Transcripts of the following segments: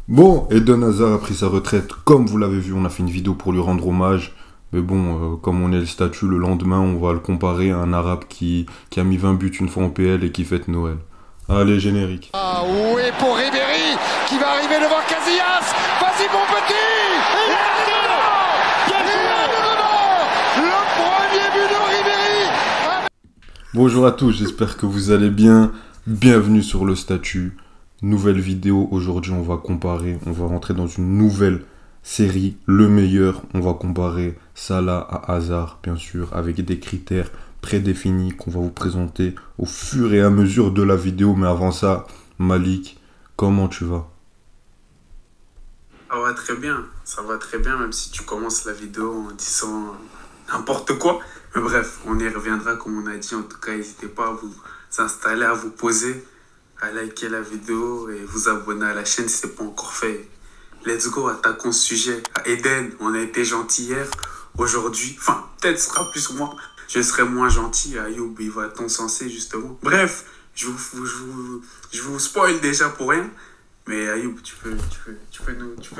Bon, Eden Hazard a pris sa retraite. Comme vous l'avez vu, on a fait une vidéo pour lui rendre hommage. Mais bon, comme on est le statut, le lendemain, on va le comparer à un Arabe qui a mis 20 buts une fois en PL et qui fête Noël. Allez, générique. Ah oui, pour Ribéry, qui va arriver devant Casillas. Vas-y, mon petit. Il est dedans. Il est dedans. Le premier but de Ribéry. Bonjour à tous, j'espère que vous allez bien. Bienvenue sur le statut. Nouvelle vidéo, aujourd'hui on va comparer, on va rentrer dans une nouvelle série, le meilleur. On va comparer Salah à Hazard, bien sûr, avec des critères prédéfinis qu'on va vous présenter au fur et à mesure de la vidéo. Mais avant ça, Malik, comment tu vas? Ça va très bien, ça va très bien, même si tu commences la vidéo en disant n'importe quoi. Mais bref, on y reviendra comme on a dit. En tout cas, n'hésitez pas à vous installer, à vous poser, à liker la vidéo et vous abonner à la chaîne si ce n'est pas encore fait. Let's go, attaquons ce sujet. À Eden, on a été gentil hier, aujourd'hui, enfin, peut-être ce sera plus moi. Je serai moins gentil, Ayoub, il va t'encenser justement. Bref, je vous spoil déjà pour rien. Mais Ayoub, tu peux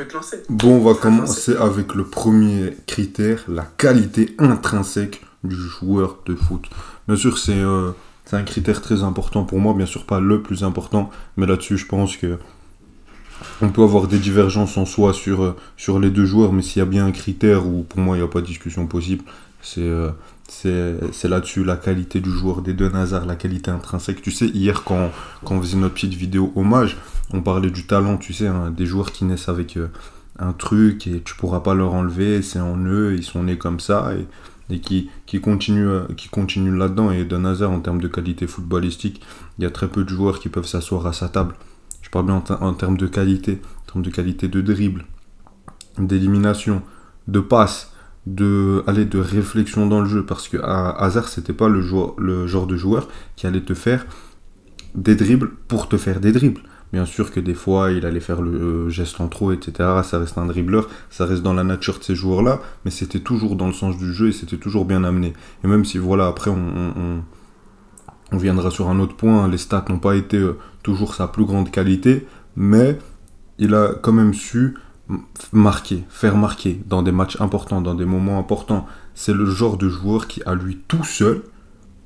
te lancer. Bon, on va commencer avec le premier critère, la qualité intrinsèque du joueur de foot. Bien sûr, c'est un critère très important pour moi, bien sûr pas le plus important, mais là-dessus, je pense que on peut avoir des divergences en soi sur les deux joueurs, mais s'il y a bien un critère où pour moi il n'y a pas de discussion possible, c'est là-dessus la qualité du joueur d'Eden Hazard, la qualité intrinsèque. Tu sais, hier quand on faisait notre petite vidéo hommage, on parlait du talent, tu sais, hein, des joueurs qui naissent avec un truc et tu pourras pas leur enlever, c'est en eux, ils sont nés comme ça et qui continuent là-dedans. Et Eden Hazard, en termes de qualité footballistique, il y a très peu de joueurs qui peuvent s'asseoir à sa table. Je parle bien en termes de qualité, de dribble, d'élimination, de passe, de réflexion dans le jeu. Parce que Hazard, c'était pas le genre de joueur qui allait te faire des dribbles pour te faire des dribbles. Bien sûr que des fois, il allait faire le geste en trop, etc. Ça reste un dribbleur, ça reste dans la nature de ces joueurs-là, mais c'était toujours dans le sens du jeu et c'était toujours bien amené. Et même si, voilà, après, on viendra sur un autre point, les stats n'ont pas été toujours sa plus grande qualité, mais il a quand même su faire marquer dans des matchs importants, dans des moments importants. C'est le genre de joueur qui, à lui tout seul,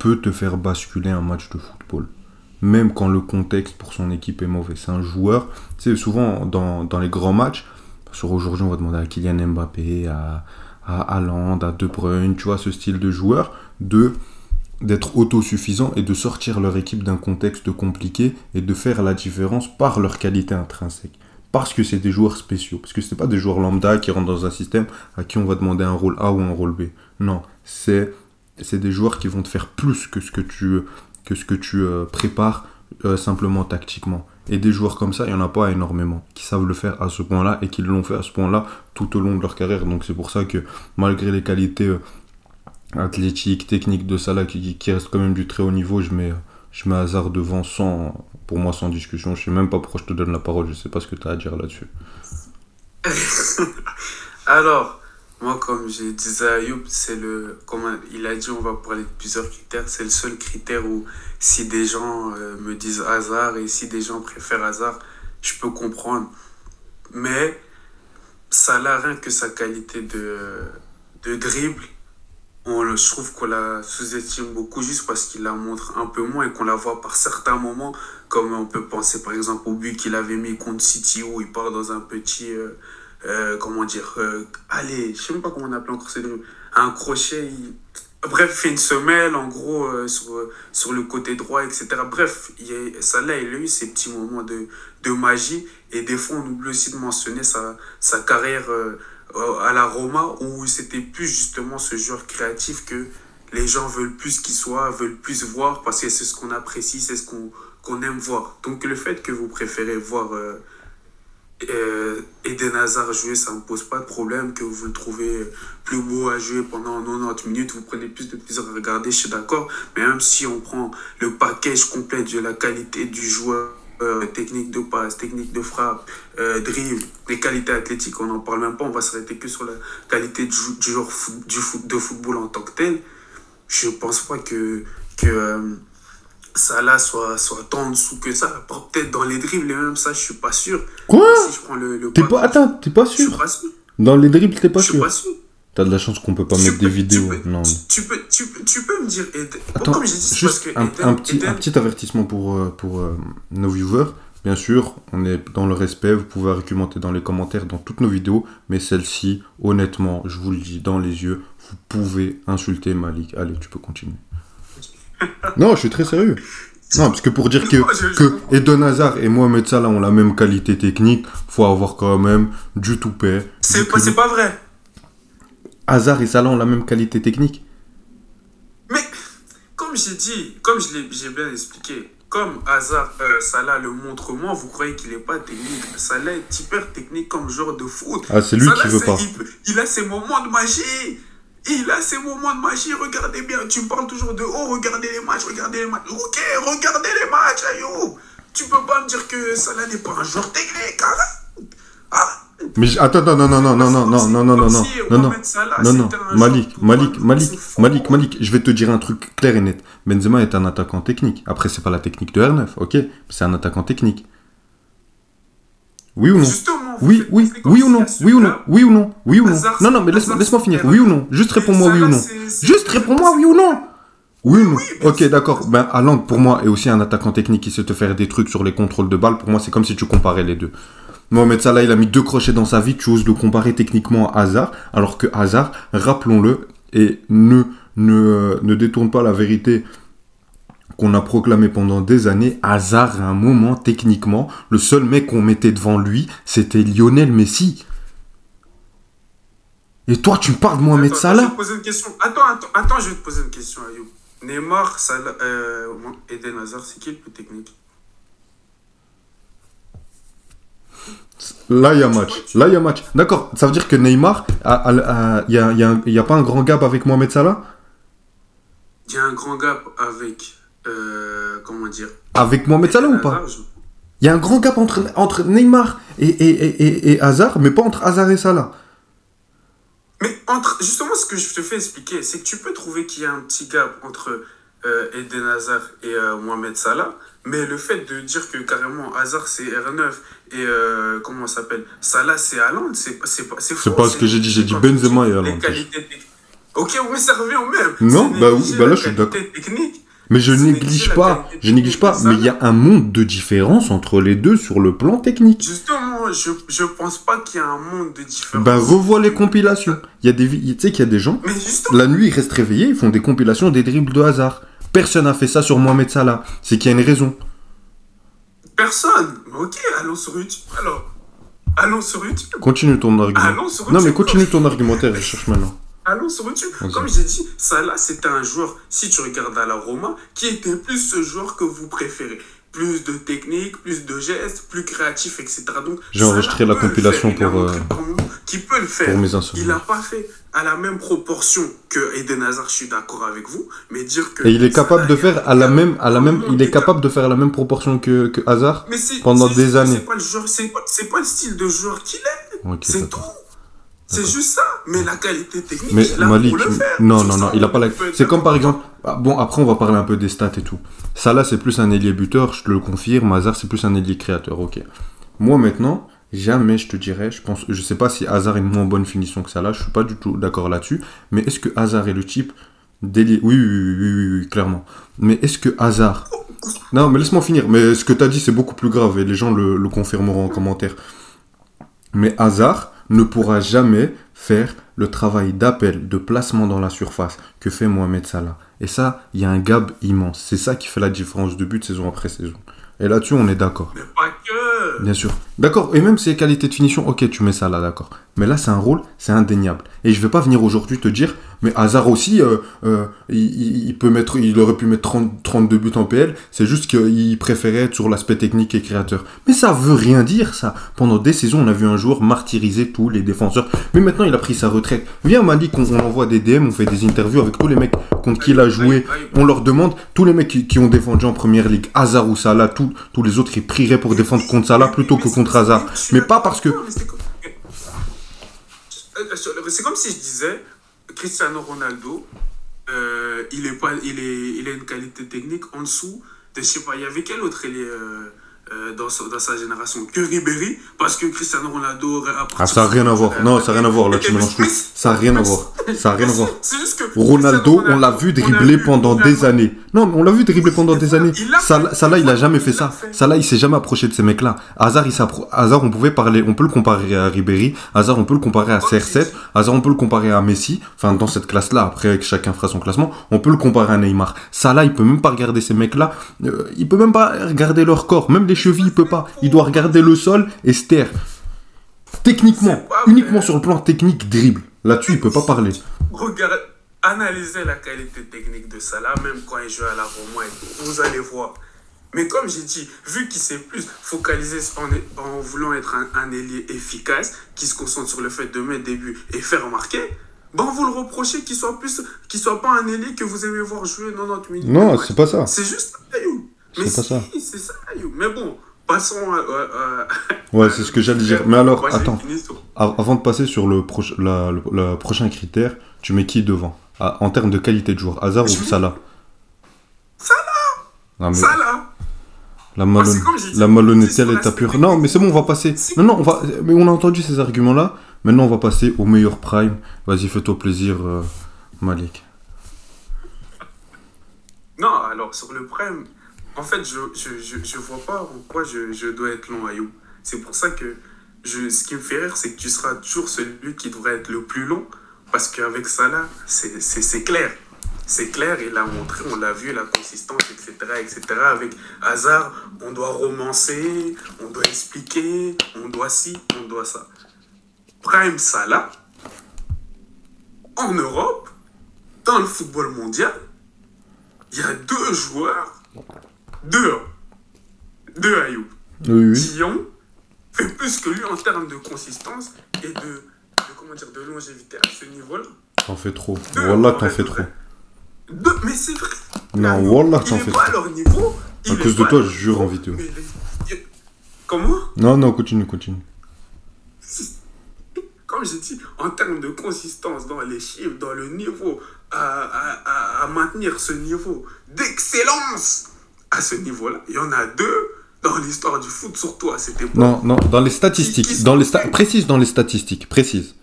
peut te faire basculer un match de football. Même quand le contexte pour son équipe est mauvais. C'est un joueur, tu sais, souvent dans les grands matchs, sur aujourd'hui on va demander à Kylian Mbappé, à Haaland, à De Bruyne, tu vois, ce style de joueur, d'être autosuffisants et de sortir leur équipe d'un contexte compliqué et de faire la différence par leur qualité intrinsèque. Parce que c'est des joueurs spéciaux. Parce que ce n'est pas des joueurs lambda qui rentrent dans un système à qui on va demander un rôle A ou un rôle B. Non, c'est des joueurs qui vont te faire plus que ce que tu prépares simplement tactiquement. Et des joueurs comme ça, il n'y en a pas énormément qui savent le faire à ce point-là et qui l'ont fait à ce point-là tout au long de leur carrière. Donc c'est pour ça que malgré les qualités athlétique, technique de Salah qui reste quand même du très haut niveau, je mets Hazard devant pour moi sans discussion. Je sais même pas pourquoi je te donne la parole, je sais pas ce que tu as à dire là-dessus. Alors, moi, comme j'ai dit à Ayoub, comme il a dit, on va parler de plusieurs critères. C'est le seul critère où si des gens me disent Hazard et si des gens préfèrent Hazard, je peux comprendre. Mais Salah, rien que sa qualité de dribble, je trouve qu'on la sous-estime beaucoup juste parce qu'il la montre un peu moins et qu'on la voit par certains moments, comme on peut penser par exemple au but qu'il avait mis contre City où il part dans un petit, comment dire, allez, je sais même pas comment on appelle encore ce dribble, un crochet, bref, il fait une semelle en gros sur le côté droit, etc. Bref, Salah, il a eu ces petits moments de magie et des fois on oublie aussi de mentionner sa carrière à la Roma où c'était plus justement ce joueur créatif que les gens veulent plus qu'il soit, veulent plus voir parce que c'est ce qu'on apprécie, c'est ce qu'on aime voir. Donc le fait que vous préférez voir Eden Hazard jouer, ça ne me pose pas de problème, que vous le trouvez plus beau à jouer pendant 90 minutes, vous prenez plus de plaisir à regarder, je suis d'accord, mais même si on prend le package complet de la qualité du joueur, technique de passe, technique de frappe, dribble, les qualités athlétiques, on n'en parle même pas, on va s'arrêter que sur la qualité du joueur de football en tant que tel. Je pense pas que Salah soit tant en dessous que ça. Peut-être dans les dribbles, et même ça, je suis pas sûr. Quoi? Si je prends le T'es pas... Attends, t'es pas je suis sûr? pas sûr. Dans les dribbles, t'es pas Je suis sûr? pas sûr. T'as de la chance qu'on peut pas mettre des vidéos. Non. Tu peux me dire, Attends, comme j'ai dit, c'est parce juste que un petit avertissement pour nos viewers. Bien sûr, on est dans le respect, vous pouvez argumenter dans les commentaires dans toutes nos vidéos, mais celle-ci, honnêtement, je vous le dis dans les yeux, vous pouvez insulter Malik. Allez, tu peux continuer. Non, je suis très sérieux. Non, parce que pour dire que Eden Hazard et Mohamed Salah ont la même qualité technique, faut avoir quand même du toupet. C'est pas vrai. Hazard et Salah ont la même qualité technique. Mais, comme j'ai dit, j'ai bien expliqué, comme Hazard, Salah le montre moins, vous croyez qu'il est pas technique. Salah est hyper technique comme joueur de foot. Ah, c'est lui Salah, qui veut pas. Il a ses moments de magie. Il a ses moments de magie, regardez bien. Tu parles toujours de regardez les matchs. Ok, regardez les matchs, Ayoub. Tu peux pas me dire que Salah n'est pas un joueur technique. Arrête. Mais attends, non, Malik, je vais te dire un truc clair et net. Benzema est un attaquant technique. Après, c'est pas la technique de R9, ok? C'est un attaquant technique. Oui ou non? Oui ou non? Non, mais laisse-moi finir. Oui ou non? Juste réponds-moi oui ou non. Juste réponds-moi oui ou non. Oui ou non? Ok, d'accord. Ben, Haaland, pour moi, est aussi un attaquant technique qui sait te faire des trucs sur les contrôles de balle. Pour moi, c'est comme si tu comparais les deux. Mohamed Salah, il a mis 2 crochets dans sa vie. Tu oses le comparer techniquement à Hazard. Alors que Hazard, rappelons-le, et ne détourne pas la vérité qu'on a proclamé pendant des années, Hazard, à un moment, techniquement, le seul mec qu'on mettait devant lui, c'était Lionel Messi. Et toi, tu me parles de Mohamed Salah? Je vais te poser une question. Attends, je vais te poser une question, Ayoub. Neymar, Salah, Eden Hazard, c'est qui le plus technique? Là, il y a match. D'accord, ça veut dire que Neymar, il y a pas un grand gap avec Mohamed Salah? Il y a un grand gap avec... comment dire? Avec Mohamed Salah ou pas? Il y a un grand gap entre Neymar et Hazard, mais pas entre Hazard et Salah. Mais justement, ce que je te fais expliquer, c'est que tu peux trouver qu'il y a un petit gap entre Eden Hazard et Mohamed Salah, mais le fait de dire que carrément Hazard c'est R9 et comment ça s'appelle, Salah c'est Haaland, c'est faux. C'est pas ce que j'ai dit Benzema et Haaland. Ok, mais ça revient au même. Non, bah là je suis d'accord. Mais je néglige pas, mais il y a un monde de différence entre les deux sur le plan technique. Justement, je pense pas qu'il y a un monde de différence. Ben, revois les compilations. Tu sais qu'il y a des gens, la nuit, ils restent réveillés, ils font des compilations des dribbles de Hazard. Personne n'a fait ça sur Mohamed Salah. C'est qu'il y a une raison. Personne. Ok, allons sur YouTube. Allons sur YouTube. Continue ton argument. Non, mais continue ton argumentaire, je cherche maintenant. Allons sur YouTube. Comme j'ai dit, Salah, c'était un joueur, si tu regardes à la Roma, qui était plus ce joueur que vous préférez. Plus de technique, plus de gestes, plus créatif, etc. Donc, j'ai enregistré la compilation qui peut le faire. Pour mes insultes. Il n'a pas fait à la même proportion que Eden Hazard, je suis d'accord avec vous, mais dire que... Et il est capable de faire il est capable de faire à la même proportion que Hazard pendant des années. C'est pas le style de joueur qu'il est. Okay, c'est tout. C'est juste ça, mais la qualité technique, mais il a Malik, pour le faire. Non, il a pas la... C'est comme par exemple... Bon, après on va parler un peu des stats et tout. Salah c'est plus un ailier buteur, je te le confirme. Hazard c'est plus un ailier créateur, ok. Moi maintenant, jamais je te dirais, je sais pas si Hazard a une moins bonne finition que Salah, je suis pas du tout d'accord là-dessus. Mais est-ce que Hazard est le type d'ailier... Oui, clairement. Mais est-ce que Hazard... Non, mais laisse-moi finir. Mais ce que t'as dit c'est beaucoup plus grave et les gens le confirmeront en commentaire. Mais Hazard ne pourra jamais faire le travail d'appel, de placement dans la surface que fait Mohamed Salah. Et ça, il y a un gap immense. C'est ça qui fait la différence de but saison après saison. Et là-dessus, on est d'accord. Mais pas que. Bien sûr. D'accord. Et même ses qualités de finition, ok, tu mets ça là, d'accord. Mais là, c'est un rôle, c'est indéniable. Et je vais pas venir aujourd'hui te dire, mais Hazard aussi, il aurait pu mettre 32 buts en PL. C'est juste qu'il préférait être sur l'aspect technique et créateur. Mais ça veut rien dire, ça. Pendant des saisons, on a vu un joueur martyriser tous les défenseurs. Mais maintenant, il a pris sa retraite. Viens, Malik, on envoie des DM, on fait des interviews avec tous les mecs contre qui il a joué. On leur demande, tous les mecs qui ont défendu en première ligue, Hazard ou Salah, tous les autres, ils prieraient pour défendre contre Salah plutôt que contre Hazard. Mais pas parce que... C'est comme si je disais, Cristiano Ronaldo, il a une qualité technique en dessous je sais pas, il y avait quel autre ailier dans sa génération que Ribéry, parce que Cristiano Ronaldo aurait Ah, ça n'a rien à voir. Non, ça n'a rien à voir. Là, tu mélanges tout. Ça n'a rien à voir. Ça n'a rien à voir. C'est juste que Ronaldo, on l'a vu dribbler pendant des années. Non, mais on l'a vu dribbler pendant des années. Salah, il a jamais fait ça. Salah, il s'est jamais approché de ces mecs-là. Hazard, on pouvait parler, on peut le comparer à Ribéry. Hazard, on peut le comparer à CR7. Hazard, on peut le comparer à Messi. Enfin, dans cette classe-là, après, chacun fera son classement, on peut le comparer à Neymar. Salah, il peut même pas regarder ces mecs-là. Il peut même pas regarder leur corps. Même les chevilles, il peut pas. Il doit regarder le sol et se taire. Techniquement, uniquement sur le plan technique, dribble. Là-dessus, il peut pas parler. Regarde, analysez la qualité technique de Salah, même quand il joue à la Roma et tout, vous allez voir. Mais comme j'ai dit, vu qu'il s'est plus focalisé en voulant être un ailier efficace, qui se concentre sur le fait de mettre des buts et faire marquer, ben vous le reprochez qu'il soit pas un ailier que vous aimez voir jouer 90 minutes. Non, c'est pas ça. C'est juste Ayoub. Mais c'est pas ça. C'est ça, Ayoub. Mais bon, passons ouais, c'est ce que j'allais dire. Mais alors, moi, attends. Avant de passer sur le prochain critère, tu mets qui devant en termes de qualité de joueur, Hazard ou Salah? Non, mais Salah. La malhonnêteté, elle est à pure. Non, mais c'est bon, on va passer. Non, mais on a entendu ces arguments-là. Maintenant, on va passer au meilleur prime. Vas-y, fais-toi plaisir, Malik. Non, alors, sur le prime, en fait, je vois pas en quoi je dois être long, Ayoub. C'est pour ça que ce qui me fait rire, c'est que tu seras toujours celui qui devrait être le plus long. Parce qu'avec Salah, c'est clair. C'est clair, il a montré, on l'a vu, la consistance, etc., etc. Avec Hazard, on doit romancer, on doit expliquer, on doit ci, on doit ça. Prime Salah, en Europe, dans le football mondial, il y a deux joueurs, deux Ayoub, oui. qui ont fait plus que lui en termes de consistance et de longévité à ce niveau-là. T'en fais trop. Wallah, t'en fais trop. Mais c'est vrai. Non, Wallah, t'en fais trop. À leur niveau. À cause de toi, je jure en vidéo. Comment? Non, continue. Comme j'ai dit, en termes de consistance dans les chiffres, dans le niveau, à maintenir ce niveau d'excellence à ce niveau-là, il y en a deux dans l'histoire du foot, surtout à cette époque. Non, dans les statistiques. Précise dans les statistiques. Précise.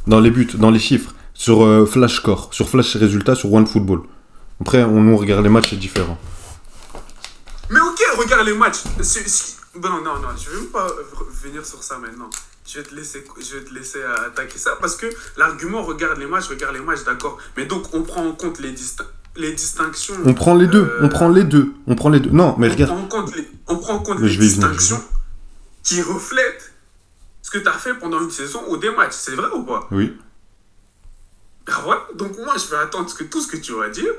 Dans les buts, dans les chiffres. Sur Flash Score, sur Flash Résultats, sur OneFootball. Après, on regarde les matchs, c'est différent. Mais ok, regarde les matchs. Non, je vais même pas venir sur ça maintenant. Je vais te laisser attaquer ça parce que l'argument regarde les matchs, d'accord. Mais donc, on prend en compte les distinctions. On prend les deux. Non, mais regarde. On prend en compte les distinctions qui reflètent ce que tu as fait pendant une saison ou des matchs. C'est vrai ou pas? Oui. Ben voilà, donc moi je vais attendre tout ce que tu vas dire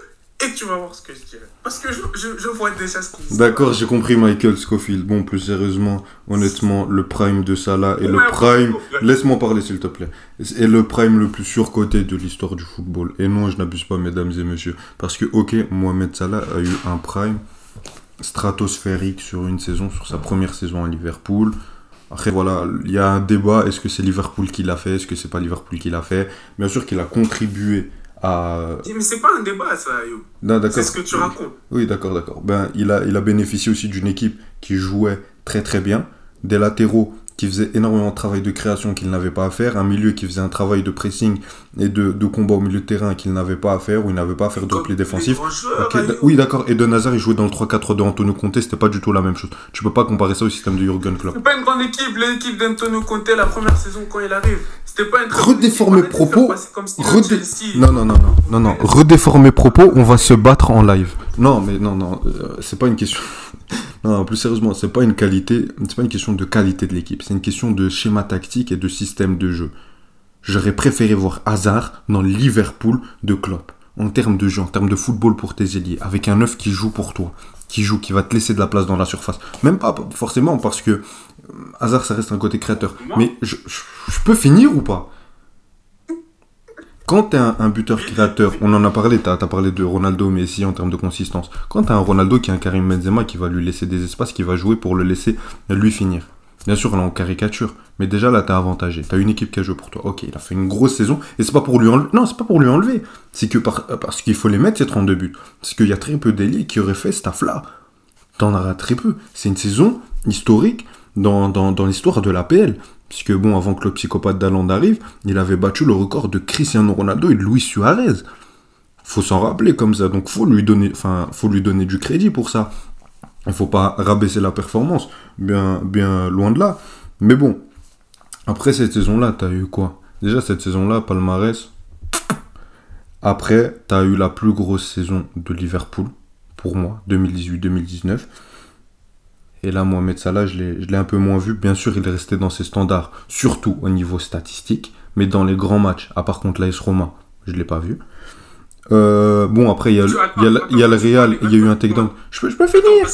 et tu vas voir ce que je dirai. Parce que je vois déjà ce qu'on dit. D'accord, j'ai compris Michael Scofield. Bon, plus sérieusement, honnêtement, le prime de Salah et le prime... Laisse-moi parler s'il te plaît. Et le prime le plus surcoté de l'histoire du football. Et non, je n'abuse pas, mesdames et messieurs. Parce que, ok, Mohamed Salah a eu un prime stratosphérique sur une saison, sur sa première saison à Liverpool. Après, voilà, il y a un débat. Est-ce que c'est Liverpool qui l'a fait? Est-ce que c'est pas Liverpool qui l'a fait? Bien sûr qu'il a contribué à... Mais c'est pas un débat, ça, Ayoub. Non, c'est ce que tu racontes. Oui, d'accord. Ben, il a bénéficié aussi d'une équipe qui jouait très très bien. Des latéraux qui faisaient énormément de travail de création qu'il n'avait pas à faire. Un milieu qui faisait un travail de pressing et de combat au milieu de terrain qu'il n'avait pas à faire, ou il n'avait pas à faire de repli défensif. Oui, d'accord. Eden Hazard, il jouait dans le 3-4 de Antonio Conte, c'était pas du tout la même chose. Tu peux pas comparer ça au système de Jürgen Klopp. C'est pas une grande équipe, l'équipe d'Antonio Conte, la première saison quand il arrive. C'était pas une très redéformer propos. Non. Redéformer propos, on va se battre en live. Non, c'est pas une question. Non, plus sérieusement, c'est pas une question de qualité de l'équipe, c'est une question de schéma tactique et de système de jeu. J'aurais préféré voir Hazard dans Liverpool de Klopp. En termes de jeu, en termes de football pour tes ailiers, avec un 9 qui joue pour toi, qui va te laisser de la place dans la surface. Même pas forcément parce que Hazard, ça reste un côté créateur. Mais je peux finir ou pas? Quand tu es un buteur créateur, on en a parlé, tu as parlé de Ronaldo, Messi en termes de consistance. Quand tu as un Ronaldo qui est un Karim Benzema qui va lui laisser des espaces, qui va jouer pour le laisser lui finir. Bien sûr, là on caricature, mais déjà là tu as avantagé. Tu as une équipe qui a joué pour toi. Ok, il a fait une grosse saison et c'est pas pour lui enlever. Non, c'est pas pour lui enlever. C'est que parce qu'il faut les mettre ces 32 buts. Parce qu'il y a très peu d'ailiers qui auraient fait ce taf-là. t'en auras très peu. C'est une saison historique dans l'histoire de l'APL. Puisque bon, avant que le psychopathe d'Haaland arrive, il avait battu le record de Cristiano Ronaldo et de Luis Suarez. Faut s'en rappeler comme ça. Donc faut lui donner du crédit pour ça. Il faut pas rabaisser la performance. Bien loin de là. Mais bon, après cette saison-là, t'as eu quoi? Déjà cette saison-là, palmarès. Après, t'as eu la plus grosse saison de Liverpool, pour moi, 2018-2019. Et là, Mohamed Salah, je l'ai un peu moins vu. Bien sûr, il est resté dans ses standards, surtout au niveau statistique. Mais dans les grands matchs, à part contre l'AS Roma, je ne l'ai pas vu. Bon, après, il y a le Real, il y a eu un takedown. Je peux finir.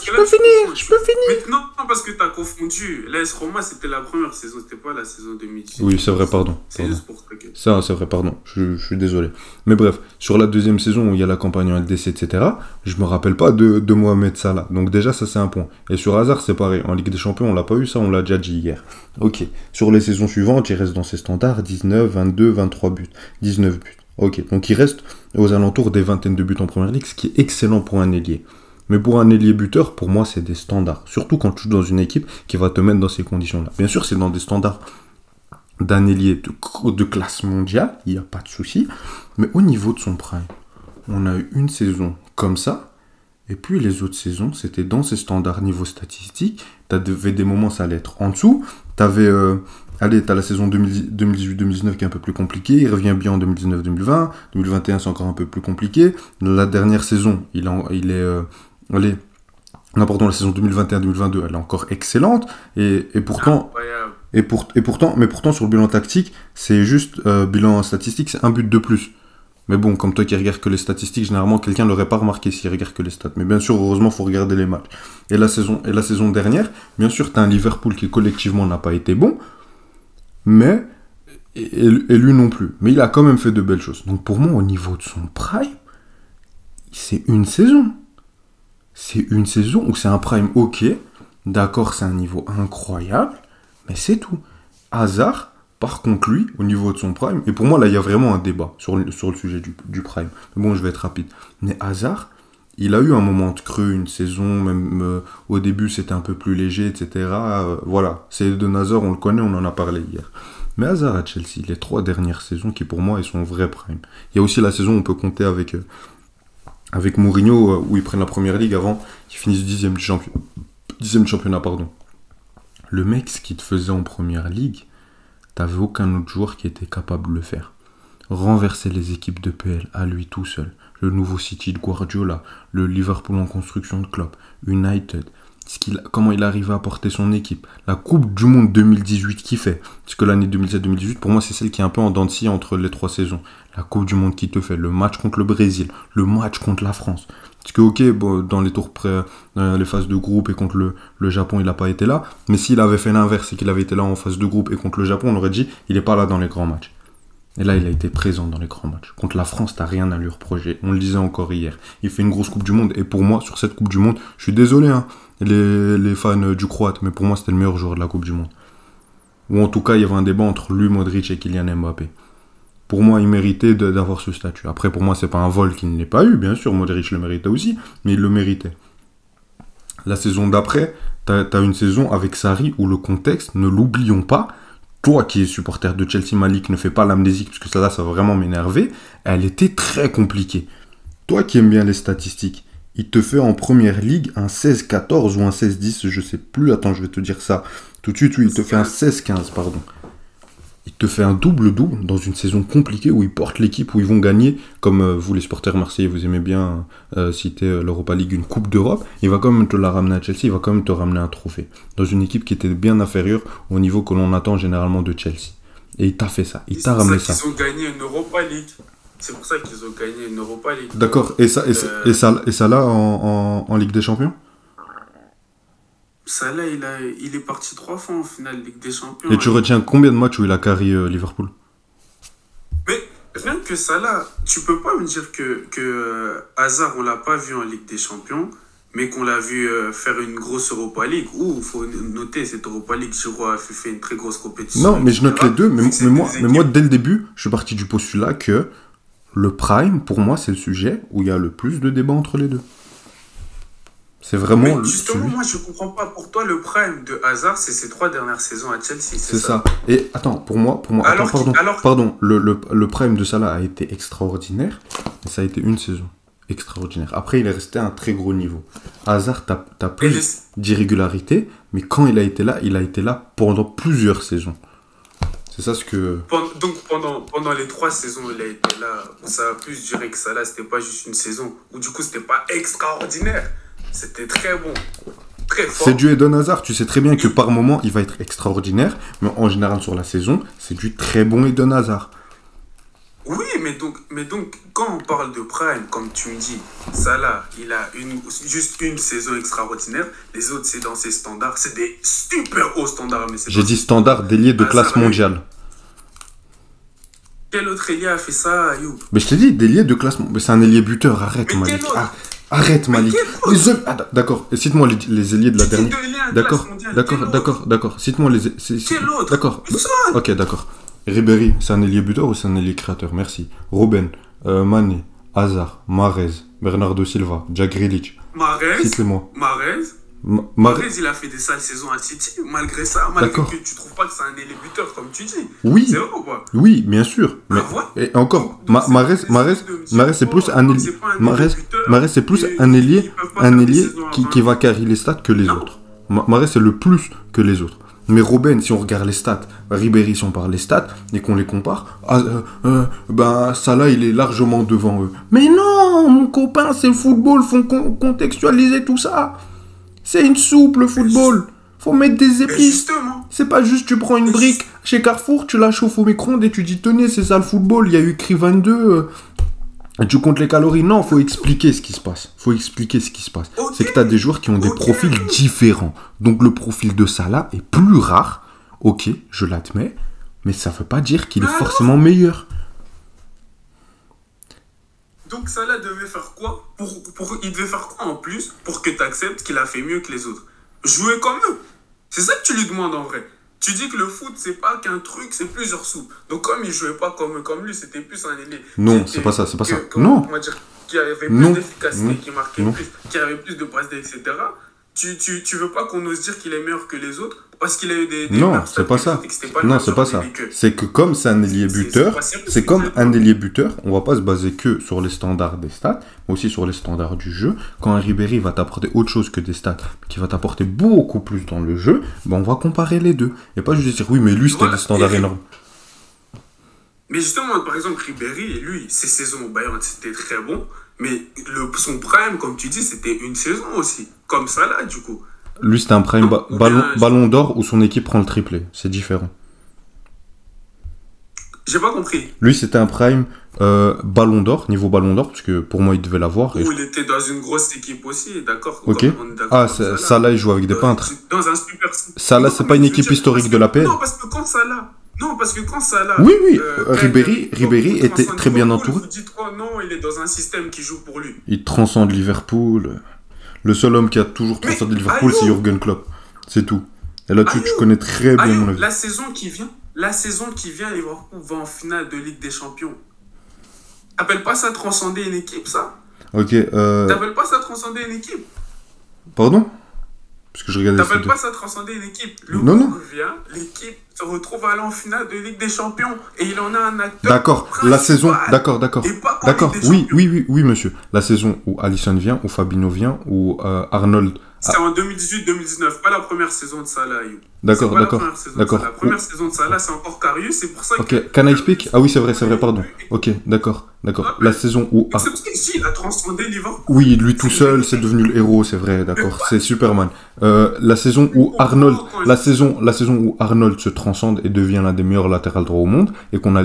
Mais non, parce que tu as confondu. L'AS Roma, c'était la première saison, c'était pas la saison 2018. Oui, c'est vrai, pardon. C'est juste pour traquer. Ça, c'est vrai, pardon. Je suis désolé. Mais bref, sur la deuxième saison où il y a la campagne en LDC, etc., je me rappelle pas de Mohamed Salah. Donc déjà, ça, c'est un point. Et sur Hazard, c'est pareil. En Ligue des Champions, on l'a pas eu, ça, on l'a déjà dit hier. Ok. Sur les saisons suivantes, il reste dans ses standards 19, 22, 23 buts. 19 buts. Ok, donc il reste aux alentours des vingtaines de buts en première ligue, ce qui est excellent pour un ailier. Mais pour un ailier buteur, pour moi, c'est des standards. Surtout quand tu joues dans une équipe qui va te mettre dans ces conditions-là. Bien sûr, c'est dans des standards d'un ailier de classe mondiale, il n'y a pas de souci. Mais au niveau de son prime, on a eu une saison comme ça. Et puis les autres saisons, c'était dans ces standards niveau statistique. T'avais des moments, ça allait être en dessous. T'avais... Allez, t'as la saison 2018-2019 qui est un peu plus compliquée. Il revient bien en 2019-2020. 2021, c'est encore un peu plus compliqué. La dernière saison, la saison 2021-2022, elle est encore excellente. Et pourtant, pourtant, sur le bilan tactique, c'est juste bilan statistique, c'est un but de plus. Mais bon, comme toi qui regardes que les statistiques, généralement, quelqu'un ne l'aurait pas remarqué s'il regarde que les stats. Mais bien sûr, heureusement, il faut regarder les matchs. Et la saison dernière, bien sûr, t'as un Liverpool qui collectivement n'a pas été bon. Mais, et lui non plus. Mais il a quand même fait de belles choses. Donc pour moi, au niveau de son prime, c'est une saison. C'est une saison où c'est un prime ok. D'accord, c'est un niveau incroyable. Mais c'est tout. Hazard, par contre, lui, au niveau de son prime, et pour moi, là, il y a vraiment un débat sur le sujet du prime. Mais bon, je vais être rapide. Mais Hazard, il a eu un moment de creux, une saison, même au début c'était un peu plus léger, etc. Voilà, c'est Eden Hazard, on le connaît, on en a parlé hier. Mais Hazard à Chelsea, les 3 dernières saisons qui pour moi est son vrai prime. Il y a aussi la saison où on peut compter avec Mourinho, où ils prennent la première ligue avant qu'ils finissent 10e championnat. Le mec, ce qu'il te faisait en première ligue, t'avais aucun autre joueur qui était capable de le faire. Renverser les équipes de PL à lui tout seul. Le nouveau City de Guardiola, le Liverpool en construction de Klopp, United, comment il arrive à porter son équipe, la Coupe du Monde 2018 qu'il fait, parce que l'année 2017-2018, pour moi, c'est celle qui est un peu en dents de scie entre les 3 saisons. La Coupe du Monde qui te fait, le match contre le Brésil, le match contre la France. Parce que, ok, bon, dans les tours les phases de groupe et contre le Japon, il n'a pas été là, mais s'il avait fait l'inverse et qu'il avait été là en phase de groupe et contre le Japon, on aurait dit, il n'est pas là dans les grands matchs. Et là, il a été présent dans les grands matchs. Contre la France, t'as rien à lui reprocher. On le disait encore hier. Il fait une grosse Coupe du Monde. Et pour moi, sur cette Coupe du Monde, je suis désolé, hein, les fans du Croate, mais pour moi, c'était le meilleur joueur de la Coupe du Monde. Ou en tout cas, il y avait un débat entre lui, Modric et Kylian Mbappé. Pour moi, il méritait d'avoir ce statut. Après, pour moi, c'est pas un vol qu'il n'ait pas eu. Bien sûr, Modric le méritait aussi, mais il le méritait. La saison d'après, t'as une saison avec Sarri où le contexte, ne l'oublions pas, toi qui es supporter de Chelsea, Malik, ne fais pas l'amnésie, parce que ça va vraiment m'énerver, elle était très compliquée. Toi qui aimes bien les statistiques, il te fait en première ligue un 16-14 ou un 16-10, je sais plus, attends, je vais te dire ça tout de suite, oui, il te fait un 16-15, pardon. Il te fait un double-double dans une saison compliquée où il porte l'équipe, où ils vont gagner, comme vous les supporters marseillais, vous aimez bien citer l'Europa League, une Coupe d'Europe, il va quand même te la ramener à Chelsea, il va quand même te ramener un trophée. Dans une équipe qui était bien inférieure au niveau que l'on attend généralement de Chelsea. Et il t'a fait ça, il t'a ramené ça. C'est pour ça qu'ils ont gagné une Europa League. C'est pour ça qu'ils ont gagné une Europa League. D'accord, et ça là en Ligue des Champions ? Salah, il est parti 3 fois en finale Ligue des Champions. Et tu retiens combien de matchs où il a carry Liverpool ? Mais rien que Salah, tu peux pas me dire que Hazard, on l'a pas vu en Ligue des Champions, mais qu'on l'a vu faire une grosse Europa League. Ou, faut noter, cette Europa League, Giroud a fait une très grosse compétition. Non, mais je note les deux. Mais moi, dès le début, je suis parti du postulat que le prime, pour moi, c'est le sujet où il y a le plus de débats entre les deux. C'est vraiment Mais justement, celui. moi, je comprends pas. Pour toi, le prime de Hazard, c'est ses 3 dernières saisons à Chelsea, c'est C'est ça? ça. Et attends, attends, Alors pardon, qu'il... Alors... pardon, le prime de Salah a été extraordinaire, et ça a été une saison extraordinaire. Après, il est resté à un très gros niveau. Hazard, t'as Et plus d'irrégularité, mais quand il a été là pendant plusieurs saisons. C'est ça ce que... Donc, pendant les 3 saisons où il a été là, ça a plus duré que ça. Là, c'était pas juste une saison où, du coup, c'était pas extraordinaire. C'était très bon. Très fort. C'est du Eden Hazard. Tu sais très bien que par moment, il va être extraordinaire, mais en général, sur la saison, c'est du très bon Eden Hazard. Oui, mais donc, quand on parle de prime, comme tu me dis, Salah, il a juste une saison extraordinaire. Les autres, c'est dans ses standards. C'est des super hauts standards. Mais J'ai dit standard d'ailier de classe mondiale. Quel autre ailier a fait ça, Ayoub? Mais je t'ai dit, d'ailier de classe mondiale. Mais c'est un ailier buteur. Arrête, Mais Malik. quel autre? Arrête, Malik. D'accord. Et cite-moi les ailiers de la dernière. D'accord. Cite-moi les. Quel autre? D'accord. Ok, d'accord. Ribéry, c'est un ailier buteur ou c'est un ailier créateur? Merci. Robben, Mané, Hazard, Mahrez, Bernardo Silva, Jack Grealish. Mahrez, Cite-les-moi. Mahrez, il a fait des sales saisons à City. Malgré ça, malgré D'accord. que tu trouves pas que c'est un ailier buteur, comme tu dis. Oui. C'est vrai ou pas? Oui, bien sûr. Mais, et encore, Mahrez, c'est plus un ailier. Mahrez, c'est plus un ailier qui va carrer les stats que les autres. Mahrez, c'est le plus que les autres. Mais Robben, si on regarde les stats, Ribéry, si on parle les stats, et qu'on les compare, Salah, il est largement devant eux. Mais non, mon copain, c'est le football, faut contextualiser tout ça. C'est une soupe, le football. Faut mettre des épices. C'est pas juste tu prends une brique chez Carrefour, tu la chauffes au micro-ondes et tu dis tenez, c'est ça le football, il y a eu écrit 22. Et tu comptes les calories. Non, faut expliquer ce qui se passe. C'est que tu as des joueurs qui ont des profils différents. Donc le profil de Salah est plus rare. Ok, je l'admets. Mais ça veut pas dire qu'il est forcément meilleur. Donc Salah devait faire quoi il devait faire quoi en plus pour que tu acceptes qu'il a fait mieux que les autres? Jouer comme eux. C'est ça que tu lui demandes en vrai. Tu dis que le foot, c'est pas qu'un truc, c'est plusieurs sous. Donc comme il jouait pas comme lui, c'était plus un ailier. Non, c'est pas ça. Non. On va dire qui avait plus d'efficacité, qui marquait plus, qui avait plus de passes, etc. Tu veux pas qu'on ose dire qu'il est meilleur que les autres parce qu'il a eu des non, c'est pas ça. Non, c'est pas ça. C'est que comme c'est un ailier buteur, c'est comme un ailier buteur, on va pas se baser que sur les standards des stats, mais aussi sur les standards du jeu. Quand un Ribéry va t'apporter autre chose que des stats, qui va t'apporter beaucoup plus dans le jeu, on va comparer les deux. Et pas juste dire oui, mais lui c'était des standards énormes. Mais justement, par exemple, Ribéry, lui, ses saisons au Bayern, c'était très bon. Mais son prime, comme tu dis, c'était une saison aussi. Comme ça, là, du coup. Lui, c'était un prime ballon d'or où son équipe prend le triplé. C'est différent. J'ai pas compris. Lui, c'était un prime ballon d'or, niveau ballon d'or, parce que pour moi, il devait l'avoir. Où il était dans une grosse équipe aussi, d'accord. Ok. Salah, il joue avec des peintres. Dans un super... Salah, c'est pas une équipe historique de la PL. Non, parce que quand Salah... Oui. Ribéry était très bien entouré. Vous dites, oh non, il est dans un système qui joue pour lui. Il transcende Liverpool. Le seul homme qui a toujours transcendé Liverpool, c'est Jürgen Klopp. C'est tout. Et là, tu connais très bien mon avis. La saison qui vient, Liverpool va en finale de Ligue des Champions. T'appelles pas ça transcender une équipe, ça? Ok. T'appelles pas ça transcender une équipe? Pardon? Parce que je regardais. T'appelles pas ça transcender une équipe? Non. Revient, l'équipe se retrouve à aller en finale de Ligue des Champions et il en a un acteur. D'accord. La saison. D'accord. Oui, monsieur. La saison où Alisson vient, où Fabinho vient, où Arnold. C'est en 2018-2019, pas la première saison de Salah. D'accord. La première saison de Salah, c'est encore Karius, c'est pour ça que... Ok, can I speak? Ah oui, c'est vrai, pardon. Ok, d'accord. La saison où... C'est parce qu'il a transcendé Liverpool. Oui, lui tout seul, c'est devenu le héros, c'est vrai, d'accord. C'est Superman. La saison où Arnold se transcende et devient l'un des meilleurs latérales droits au monde, et qu'on a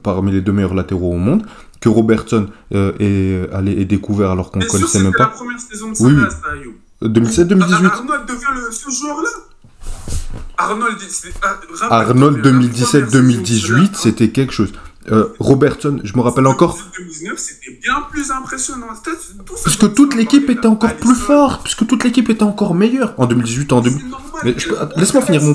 parmi les deux meilleurs latéraux au monde, que Robertson est découvert alors qu'on ne connaissait même pas. C'est la première saison de Salah, ça, Ayoub. 2017-2018. Arnold devient ce joueur-là. Arnold 2017-2018, c'était quelque chose. Robertson, je me rappelle encore. 2019, c'était bien plus impressionnant. Parce que toute l'équipe était encore plus forte, parce que toute l'équipe était encore meilleure. En 2018, Laisse-moi finir mon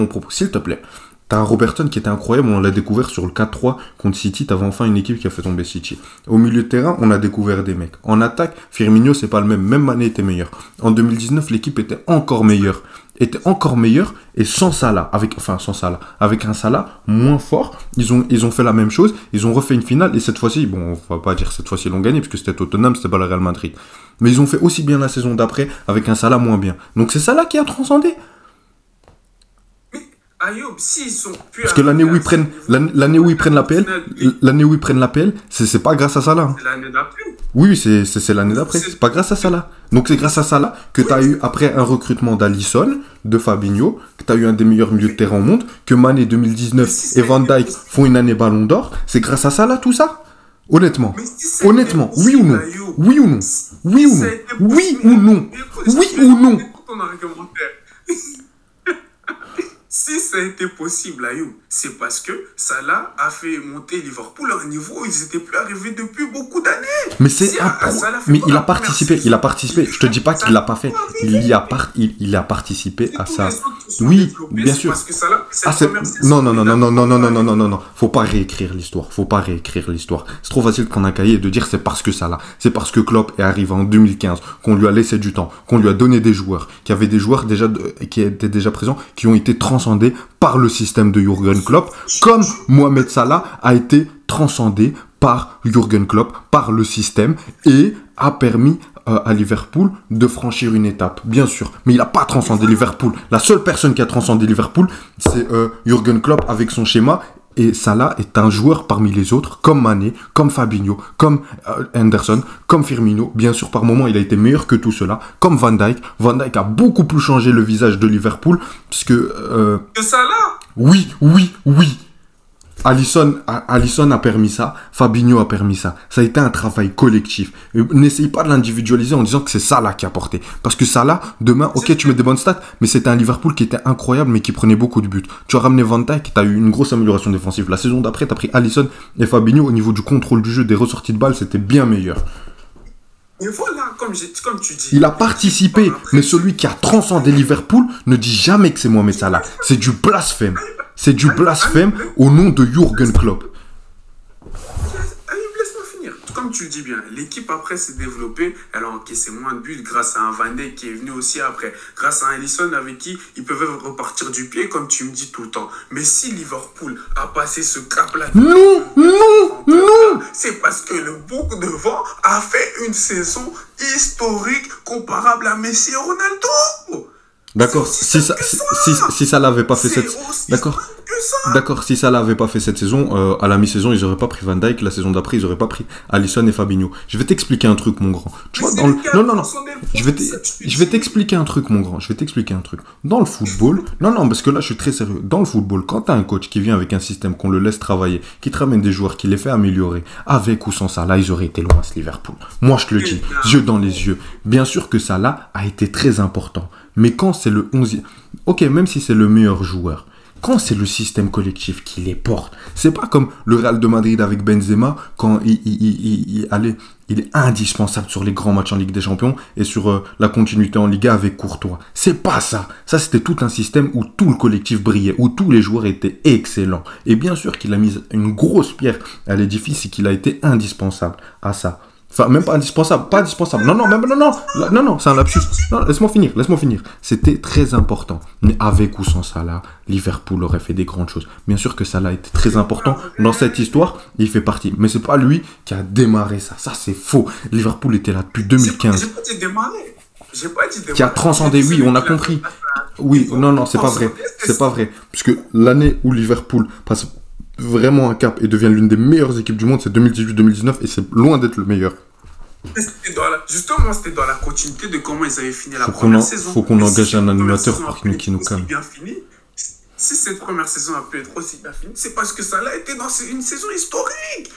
propos, s'il te plaît. T'as un Robertson qui était incroyable, on l'a découvert sur le 4-3 contre City, t'avais enfin une équipe qui a fait tomber City. Au milieu de terrain, on a découvert des mecs. En attaque, Firmino, c'est pas le même Mané était meilleur. En 2019, l'équipe était encore meilleure. Et sans Salah, avec un Salah moins fort, ils ont fait la même chose, ils ont refait une finale, et cette fois-ci, bon, on va pas dire cette fois-ci ils l'ont gagné, parce que c'était Tottenham, c'était pas le Real Madrid. Mais ils ont fait aussi bien la saison d'après, avec un Salah moins bien. Donc c'est Salah qui a transcendé. Ayoub, s'ils sont plus Parce que l'année où ils prennent l'APL, c'est pas grâce à Salah. C'est l'année d'après. Oui, c'est l'année d'après. C'est pas grâce à Salah. Donc c'est grâce à Salah que tu as eu, après un recrutement d'Alisson, de Fabinho, que tu as eu un des meilleurs milieux de terrain au monde, que Mané 2019 et Van Dijk font une année Ballon d'Or. C'est grâce à Salah tout ça. Honnêtement. Honnêtement, oui ou non? Oui ou non? Oui ou non? Oui ou non? Oui ou non? Si ça a été possible, Ayoub, c'est parce que Salah a fait monter Liverpool à un niveau où ils n'étaient plus arrivés depuis beaucoup d'années. Mais mais il a participé. Je te dis pas qu'il l'a pas fait. Il a participé à ça. Oui, bien sûr. Non. Faut pas réécrire l'histoire. C'est trop facile de prendre un cahier et de dire c'est parce que Salah. C'est parce que Klopp est arrivé en 2015, qu'on lui a laissé du temps, qu'on lui a donné des joueurs, qu'il y avait des joueurs qui étaient déjà présents, qui ont été transcendés par le système de Jürgen Klopp, comme Mohamed Salah a été transcendé par Jürgen Klopp, par le système, et a permis à Liverpool de franchir une étape, bien sûr. Mais il n'a pas transcendé Liverpool. La seule personne qui a transcendé Liverpool, c'est Jürgen Klopp avec son schéma. Et Salah est un joueur parmi les autres, comme Mané, comme Fabinho, comme Henderson, comme Firmino. Bien sûr, par moments, il a été meilleur que tout cela. Comme Van Dijk. Van Dijk a beaucoup plus changé le visage de Liverpool. Puisque... Que Salah? Oui. Alisson a permis ça, Fabinho a permis ça. Ça a été un travail collectif. N'essaye pas de l'individualiser en disant que c'est Salah qui a porté. Parce que Salah, demain, ok, tu mets des bonnes stats, mais c'était un Liverpool qui était incroyable, mais qui prenait beaucoup de buts. Tu as ramené Van Dijk, tu as eu une grosse amélioration défensive. La saison d'après, tu as pris Alisson et Fabinho. Au niveau du contrôle du jeu, des ressorties de balles, c'était bien meilleur. Mais voilà, comme tu dis. Il a participé, mais celui qui a transcendé Liverpool ne dit jamais que c'est Mohamed Salah. C'est du blasphème. C'est du blasphème au nom de Jürgen Klopp. Laisse-moi finir. Comme tu le dis bien, l'équipe après s'est développée. Elle a encaissé moins de buts grâce à un Van Dijk qui est venu aussi après. Grâce à un Alisson avec qui ils peuvent repartir du pied, comme tu me dis tout le temps. Mais si Liverpool a passé ce cap-là... Non. C'est parce que le bouc de vent a fait une saison historique comparable à Messi et Ronaldo. D'accord, si ça l'avait pas fait cette... D'accord, si ça l'avait pas fait cette saison, à la mi-saison, ils auraient pas pris Van Dijk, la saison d'après, ils auraient pas pris Alisson et Fabinho. Je vais t'expliquer un truc, mon grand. Tu vois, Non. Je vais t'expliquer un truc, mon grand. Dans le football... Non, parce que là, je suis très sérieux. Dans le football, quand t'as un coach qui vient avec un système, qu'on le laisse travailler, qui te ramène des joueurs, qui les fait améliorer, avec ou sans ça, là, ils auraient été loin, ce Liverpool. Moi, je te le dis, yeux dans les yeux. Bien sûr que ça, là, a été très important. Mais quand c'est le 11e... Ok, même si c'est le meilleur joueur, quand c'est le système collectif qui les porte, c'est pas comme le Real de Madrid avec Benzema, quand il est indispensable sur les grands matchs en Ligue des Champions et sur la continuité en Liga avec Courtois. C'est pas ça. Ça, c'était tout un système où tout le collectif brillait, où tous les joueurs étaient excellents. Et bien sûr qu'il a mis une grosse pierre à l'édifice et qu'il a été indispensable à ça. Enfin, même pas indispensable. Non, c'est un lapsus. Non, laisse-moi finir. C'était très important. Mais avec ou sans Salah, Liverpool aurait fait des grandes choses. Bien sûr que Salah était très important dans cette histoire. Il fait partie. Mais c'est pas lui qui a démarré ça. Ça, c'est faux. Liverpool était là depuis 2015. J'ai pas dit démarrer. Qui a transcendé, oui, on a compris. Oui, non, c'est pas vrai. C'est pas vrai. Puisque l'année où Liverpool passe vraiment un cap et devient l'une des meilleures équipes du monde, c'est 2018-2019 et c'est loin d'être le meilleur. Justement, c'était dans la continuité de comment ils avaient fini la première saison. Faut qu'on engage un animateur pour qui nous calme. Si cette première saison a pu être aussi bien finie, c'est parce que Salah était dans une saison historique.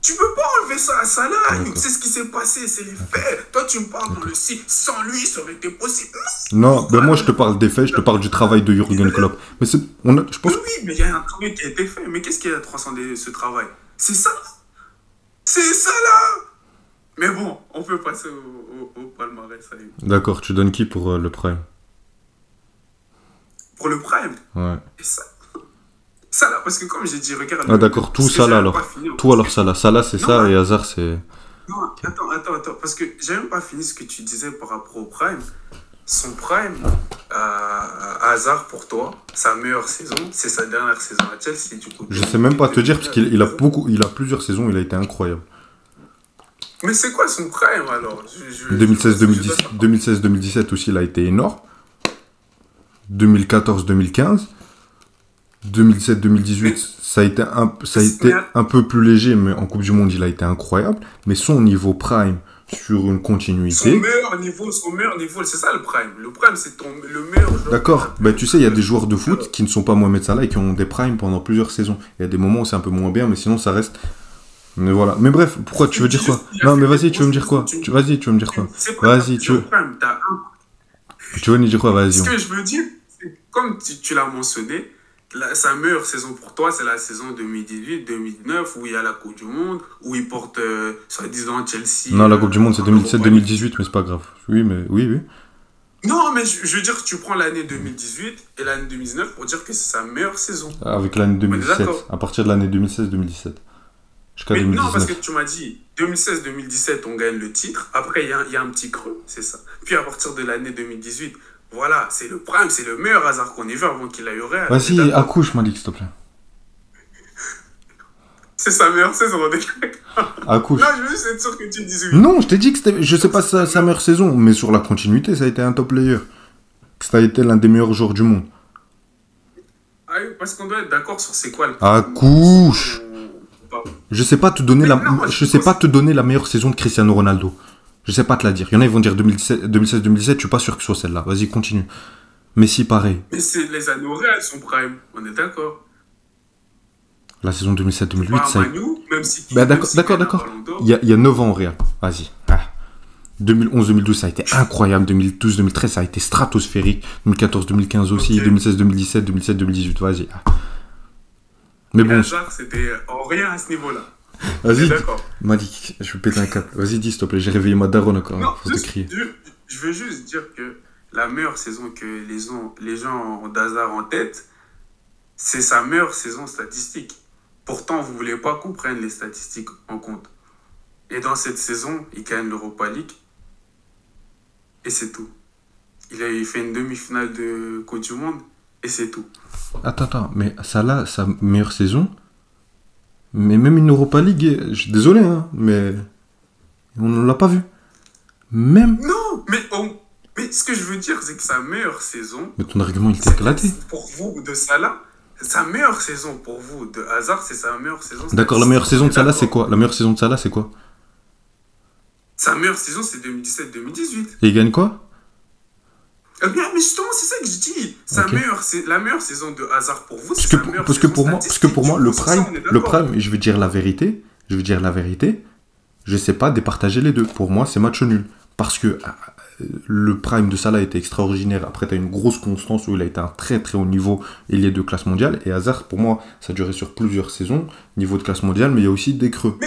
Tu peux pas enlever ça à Salah. C'est ce qui s'est passé, c'est les faits. Toi, tu me parles dans le si. Sans lui, ça aurait été possible. Non, mais moi, je te parle des faits, je te parle du travail de Jürgen Klopp. Mais je pense... Oui, mais il y a un travail qui a été fait. Mais qu'est-ce qui a transcendé ce travail? C'est ça. C'est ça, là. Mais bon, on peut passer au palmarès. D'accord, tu donnes qui pour le Prime? Pour le Prime? Ouais. Et ça, Salah, parce que comme j'ai dit, regarde. Ah d'accord, tout parce que Salah j'avais alors. pas fini, Tout alors Salah. Salah c'est Non, ça mais- et Hazard c'est... Non, attends, parce que j'ai même pas fini ce que tu disais par rapport au Prime. Son Prime, Hazard pour toi, sa meilleure saison, c'est sa dernière saison à Chelsea, du coup. Je sais même pas te dire parce qu'il a plusieurs saisons, il a été incroyable. Mais c'est quoi son Prime alors? 2016-2017 aussi, il a été énorme. 2014-2015. 2017-2018, ça a été un peu plus léger, mais en Coupe du Monde, il a été incroyable. Mais son niveau prime sur une continuité... Son meilleur niveau, c'est ça le Prime. Le Prime, c'est le meilleur joueur. D'accord, bah, tu sais, il y a des joueurs de foot qui ne sont pas Mohamed Salah et qui ont des primes pendant plusieurs saisons. Il y a des moments où c'est un peu moins bien, mais sinon ça reste... Mais voilà. Mais bref, pourquoi tu veux dire quoi? Non, mais vas-y, tu veux me dire quoi? Vas-y, tu veux me dire quoi? Vas-y, tu veux... Tu veux me dire quoi? Vas-y. Ce que je veux dire, c'est comme tu l'as mentionné, sa meilleure saison pour toi, c'est la saison 2018-2019 où il y a la Coupe du Monde, où il porte, soi-disant, Chelsea. Non, la Coupe du Monde, c'est 2017-2018, mais c'est pas grave. Oui, mais oui. Non, mais je veux dire, tu prends l'année 2018 et l'année 2019 pour dire que c'est sa meilleure saison. Avec l'année 2017, à partir de l'année 2016-2017. Jusqu'à 2019. Non, parce que tu m'as dit 2016-2017, on gagne le titre. Après, il y a un petit creux, c'est ça. Puis à partir de l'année 2018, voilà, c'est le prime, c'est le meilleur hasard qu'on ait vu avant qu'il aille au Real. Vas-y, accouche, Malik, s'il te plaît. C'est sa meilleure saison, on est d'accord. Accouche. Non, je veux juste être sûr que tu dises oui. Non, je t'ai dit que c'était, je sais pas sa meilleure saison, mais sur la continuité, ça a été un top player. Que ça a été l'un des meilleurs joueurs du monde. Ah oui, parce qu'on doit être d'accord sur c'est quoi le Accouche. Je sais pas te donner je sais pas te donner la meilleure saison de Cristiano Ronaldo. Je sais pas te la dire. Il y en a, ils vont dire 2016-2017, je suis pas sûr que ce soit celle-là. Vas-y, continue. Messi, pareil. Mais c'est les années au Real, son prime. On est d'accord. La saison 2007-2008, ça... Même si... Bah, d'accord. Il y a 9 ans au Real. Vas-y. 2011-2012, ça a été incroyable. 2012-2013, ça a été stratosphérique. 2014-2015 aussi. Okay. 2016-2017, 2017-2018. Vas-y. Mais bon... c'était en rien à ce niveau-là. Vas-y, Malik, je vais péter un câble. Vas-y, dis, s'il te plaît, j'ai réveillé ma daronne encore. Non, faut te crier. Je veux juste dire que la meilleure saison que les gens ont d'Hazard en tête, c'est sa meilleure saison statistique. Pourtant, vous ne voulez pas qu'on prenne les statistiques en compte. Et dans cette saison, il gagne l'Europa League. Et c'est tout. Il fait une demi-finale de Coupe du Monde. Et c'est tout. Attends, mais Salah, sa meilleure saison... Mais même une Europa League, je suis désolé, hein, mais on ne l'a pas vu. Même... Non, mais ce que je veux dire, c'est que sa meilleure saison... Mais ton argument, il t'est éclaté. Pour vous, de Salah, sa meilleure saison pour vous, de Hazard, c'est sa meilleure saison. D'accord, la meilleure saison de Salah, c'est quoi? La meilleure saison de Salah, c'est quoi? Sa meilleure saison, c'est 2017-2018. Et il gagne quoi? Mais justement, c'est ça que je dis. La meilleure saison de Hazard pour vous, c'est sa meilleure parce que pour moi, le prime, je vais dire la vérité. Je sais pas départager les deux. Pour moi, c'est match nul. Parce que le prime de Salah était extraordinaire. Après, tu as une grosse constance où il a été à un très très haut niveau ailier de classe mondiale. Et Hazard, pour moi, ça a duré sur plusieurs saisons, niveau de classe mondiale, mais il y a aussi des creux.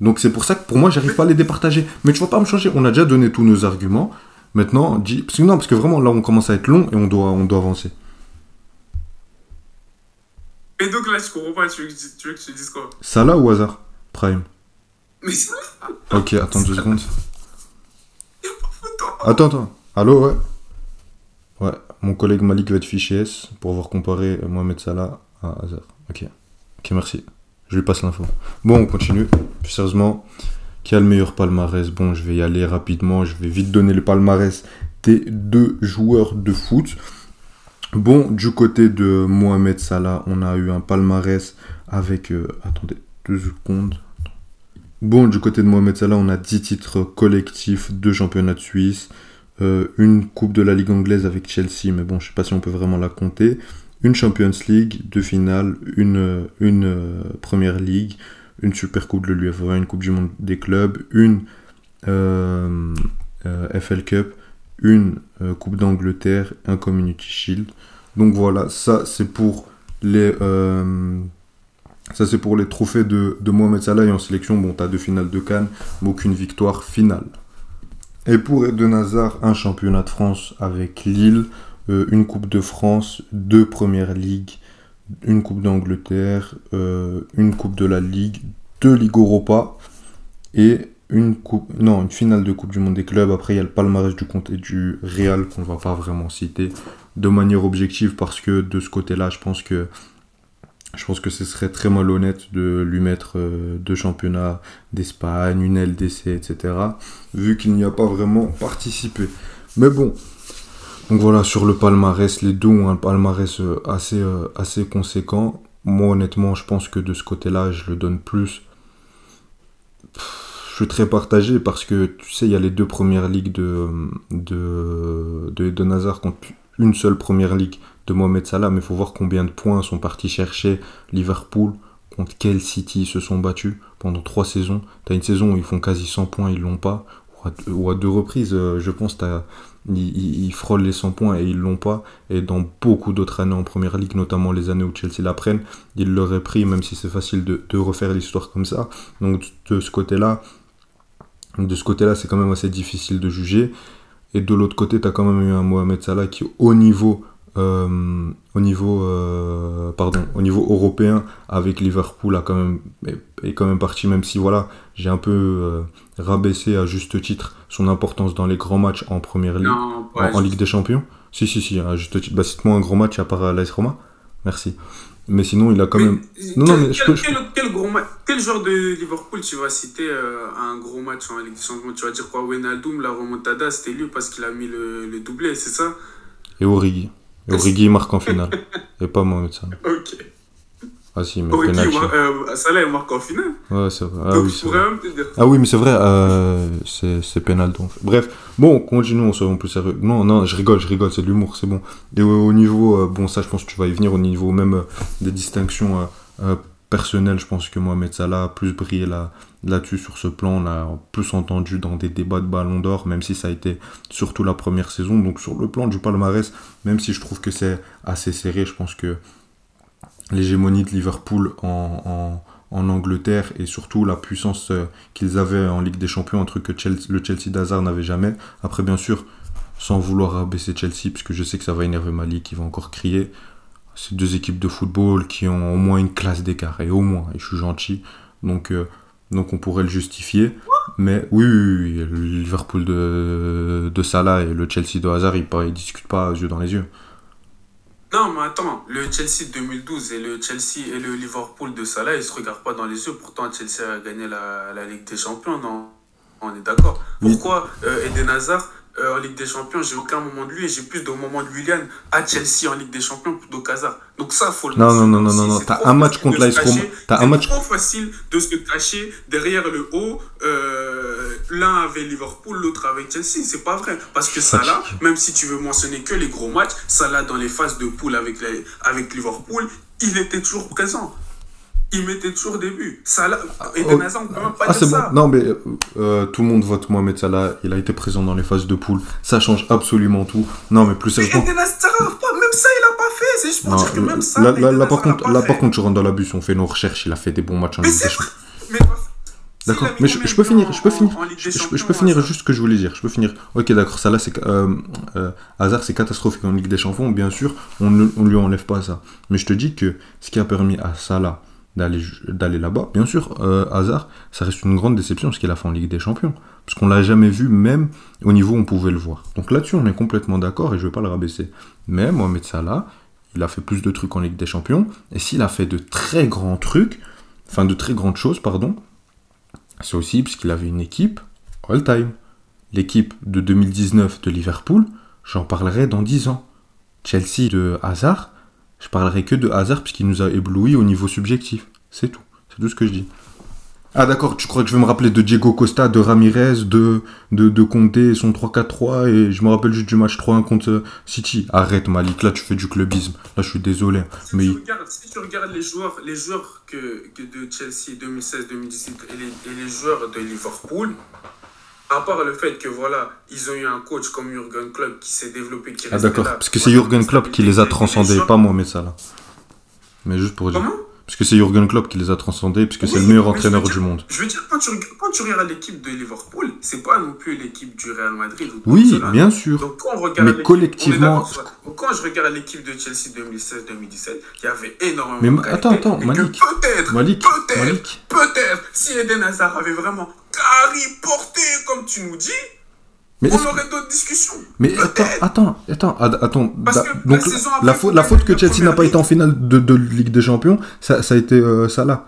Donc c'est pour ça que pour moi, j'arrive pas à les départager. Mais tu vas pas me changer. On a déjà donné tous nos arguments. Maintenant, parce que vraiment, là, on commence à être long et on doit avancer. Et donc là, je comprends pas, tu veux que je te dise quoi? Salah ou Hazard? Prime. Mais Salah. Ok, attends 2 secondes. Y'a pas photo. Attends. Allô, ouais. Ouais, mon collègue Malik va être fiché S pour voir comparer Mohamed Salah à Hazard. Ok, merci. Je lui passe l'info. Bon, on continue. Plus sérieusement... Qui a le meilleur palmarès? Bon, je vais y aller rapidement. Je vais vite donner le palmarès des 2 joueurs de foot. Bon, du côté de Mohamed Salah, on a eu un palmarès avec... attendez, 2 secondes. Bon, du côté de Mohamed Salah, on a 10 titres collectifs, 2 championnats de Suisse, une coupe de la Ligue anglaise avec Chelsea, mais bon, je ne sais pas si on peut vraiment la compter. Une Champions League, 2 finales, une Première League, une Super Coupe de l'UEFA, une Coupe du Monde des clubs, une FL Cup, une Coupe d'Angleterre, un Community Shield. Donc voilà, ça c'est pour les trophées de Mohamed Salah. Et en sélection, bon, tu as 2 finales de Cannes, mais aucune victoire finale. Et pour Eden Hazard, un championnat de France avec Lille, une Coupe de France, 2 Premières Ligues, une Coupe d'Angleterre, une Coupe de la Ligue, 2 Ligues Europa et une finale de Coupe du Monde des clubs. Après, il y a le palmarès du Comte et du Real qu'on ne va pas vraiment citer de manière objective parce que de ce côté-là, je pense que ce serait très malhonnête de lui mettre 2 championnats d'Espagne, une LDC, etc. vu qu'il n'y a pas vraiment participé. Mais bon, donc voilà, sur le palmarès, les deux ont un palmarès assez conséquent. Moi, honnêtement, je pense que de ce côté-là, je le donne plus. Je suis très partagé parce que, tu sais, il y a les 2 premières ligues de Hazard contre une seule première ligue de Mohamed Salah, mais il faut voir combien de points sont partis chercher Liverpool, contre quel City ils se sont battus pendant 3 saisons. T'as une saison où ils font quasi 100 points, ils l'ont pas. Ou à 2 reprises, je pense, ils frôlent les 100 points et ils l'ont pas. Et dans beaucoup d'autres années en première ligue, notamment les années où Chelsea la prennent, ils l'auraient pris, même si c'est facile de refaire l'histoire comme ça. Donc de ce côté-là, c'est quand même assez difficile de juger. Et de l'autre côté, tu as quand même eu un Mohamed Salah qui, au niveau européen, avec Liverpool, est quand même parti, même si voilà, j'ai un peu rabaissé à juste titre son importance dans les grands matchs en première ligue, Non, en Ligue des Champions. Si, à juste titre. Bah, cite-moi un gros match à part l'AS Roma. Merci. Mais sinon, il a quand même. Non, mais quel joueur de Liverpool tu vas citer à un gros match en Ligue des Champions? Tu vas dire quoi? Wijnaldum, la remontada, c'était lui parce qu'il a mis le doublé, c'est ça? Et Origi. Origi marque en finale. Et pas Mohamed Salah. Ok. Ah si, mais Origi, penalty. Salah, il marque en finale. Ouais, c'est vrai. Ah Donc oui, je c'est pourrais vrai. même te dire. Ah oui, mais c'est vrai, c'est pénal donc. Bref, bon, continuons, soyons plus sérieux. Non, je rigole, c'est de l'humour, c'est bon. Et au niveau, bon, ça je pense que tu vas y venir, au niveau même des distinctions personnelles, je pense que Mohamed Salah a plus brillé là-dessus sur ce plan. On a plus entendu dans des débats de Ballon d'Or, même si ça a été surtout la première saison. Donc sur le plan du palmarès, même si je trouve que c'est assez serré, je pense que l'hégémonie de Liverpool en Angleterre et surtout la puissance qu'ils avaient en Ligue des Champions, un truc que le Chelsea d'Hazard n'avait jamais. Après, bien sûr, sans vouloir abaisser Chelsea, puisque je sais que ça va énerver Malik, qui va encore crier, c'est 2 équipes de football qui ont au moins une classe d'écart, et au moins, et je suis gentil, donc on pourrait le justifier. Mais oui, le Liverpool de Salah et le Chelsea de Hazard, ils discutent pas yeux dans les yeux. Non, mais attends, le Chelsea de 2012 et le Chelsea et le Liverpool de Salah, ils se regardent pas dans les yeux. Pourtant, Chelsea a gagné la Ligue des Champions, non? On est d'accord. Oui. Pourquoi Eden Hazard en Ligue des Champions, j'ai aucun moment de lui et j'ai plus de moments de Willian à Chelsea en Ligue des Champions plutôt qu'Hazard. Donc ça, faut le mentionner aussi. Non. C'est T'as trop un match facile contre de l'AS se Roma. cacher. T'as un C'est match. trop facile de se cacher derrière le haut. L'un avait Liverpool, l'autre avec Chelsea. C'est pas vrai. Parce que Salah, même si tu veux mentionner que les gros matchs, Salah dans les phases de poule avec Liverpool, il était toujours présent. Il mettait toujours des buts. Salah, Eden Hazard, on peut même pas dire c'est ça. bon. Non, mais tout le monde vote Mohamed Salah. Il a été présent dans les phases de poule. Ça change absolument tout. Non, mais plus Mais sérieusement. Eden Hazard, même ça, il a pas fait. C'est juste pour Non, dire que même ça, là, par contre, tu rentres dans l'abus. On fait nos recherches. Il a fait des bons matchs en Mais Ligue des c'est Champions. Mais D'accord, s'il a mais mis je combien peux de finir, buts je peux finir. en Ligue des Je Champions, peux finir Hazard? juste ce que je voulais dire. Je peux finir. Ok, d'accord, ça là, Hazard, c'est catastrophique en Ligue des Champions, bien sûr, on lui enlève pas ça. Mais je te dis que ce qui a permis à Salah d'aller là-bas, bien sûr, Hazard, ça reste une grande déception ce qu'il a fait en Ligue des Champions. Parce qu'on l'a jamais vu, même au niveau où on pouvait le voir. Donc là-dessus, on est complètement d'accord et je vais pas le rabaisser. Mais Mohamed Salah, il a fait plus de trucs en Ligue des Champions. Et s'il a fait de très grands trucs, enfin de très grandes choses, pardon, c'est aussi parce qu'il avait une équipe all-time. L'équipe de 2019 de Liverpool, j'en parlerai dans 10 ans. Chelsea de Hazard, je parlerai que de Hazard puisqu'il nous a ébloui au niveau subjectif. C'est tout ce que je dis. Ah d'accord, tu crois que je vais me rappeler de Diego Costa, de Ramirez, de Conte et son 3-4-3 et je me rappelle juste du match 3-1 contre City. Arrête Malik, là tu fais du clubisme. Là je suis désolé. Si mais tu regardes les joueurs que de Chelsea 2016-2018 et les joueurs de Liverpool, à part le fait que voilà, ils ont eu un coach comme Jürgen Klopp qui s'est développé, qui ah d'accord, parce que c'est Jürgen Klopp qui les a transcendés, pas moi mais ça là. Mais juste pour dire. Comment ? Parce que c'est Jürgen Klopp qui les a transcendés, puisque c'est Oui, le meilleur mais je veux entraîneur dire, du monde. je veux dire, quand tu regardes l'équipe de Liverpool, c'est pas non plus l'équipe du Real Madrid ou de Oui, Barcelone. bien sûr. Donc quand on regarde Mais l'équipe, collectivement... on est d'accord sur ça. Donc, quand je regarde l'équipe de Chelsea 2016-2017, il y avait énormément Mais de qualité. attends, Et Malik. que Malik. peut-être, si Eden Hazard avait vraiment carré porté comme tu nous dis, Mais on aurait d'autres discussions. Mais Peut-être. attends. Parce que Donc, la saison après, la faute que la Chelsea n'a première pas été en ligue- finale de Ligue des Champions, ça a été Salah.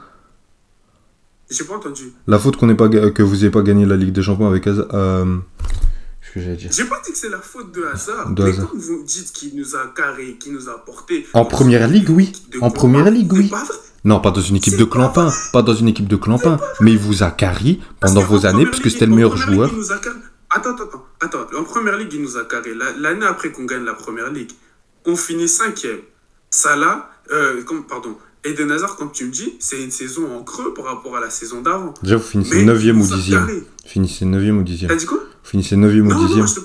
J'ai pas entendu. La faute que vous n'ayez pas gagné la Ligue des Champions avec Hazard. Qu'est-ce que j'allais dire? J'ai pas dit que c'est la faute de Hazard. De mais Hazard. quand vous dites qu'il nous a carré, qu'il nous a porté. En première ligue, oui. En première ligue, oui. C'est pas vrai. Non, pas dans une équipe C'est de pas Clampin. vrai. Pas dans une équipe de Clampin. Mais il vous a carré pendant Parce vos qu'en années, première puisque ligue, c'était le en meilleur première ligue, joueur. il nous a carré. Attends. En première ligue, il nous a carré. L'année après qu'on gagne la première ligue, on finit 5e. Salah, Eden Hazard, comme tu me dis, c'est une saison en creux par rapport à la saison d'avant. Déjà, vous finissez Mais 9e il ou nous a 10e. carré. Finissez 9e ou 10e. T'as dit quoi? Finissez 9e ou Non, 10e. je te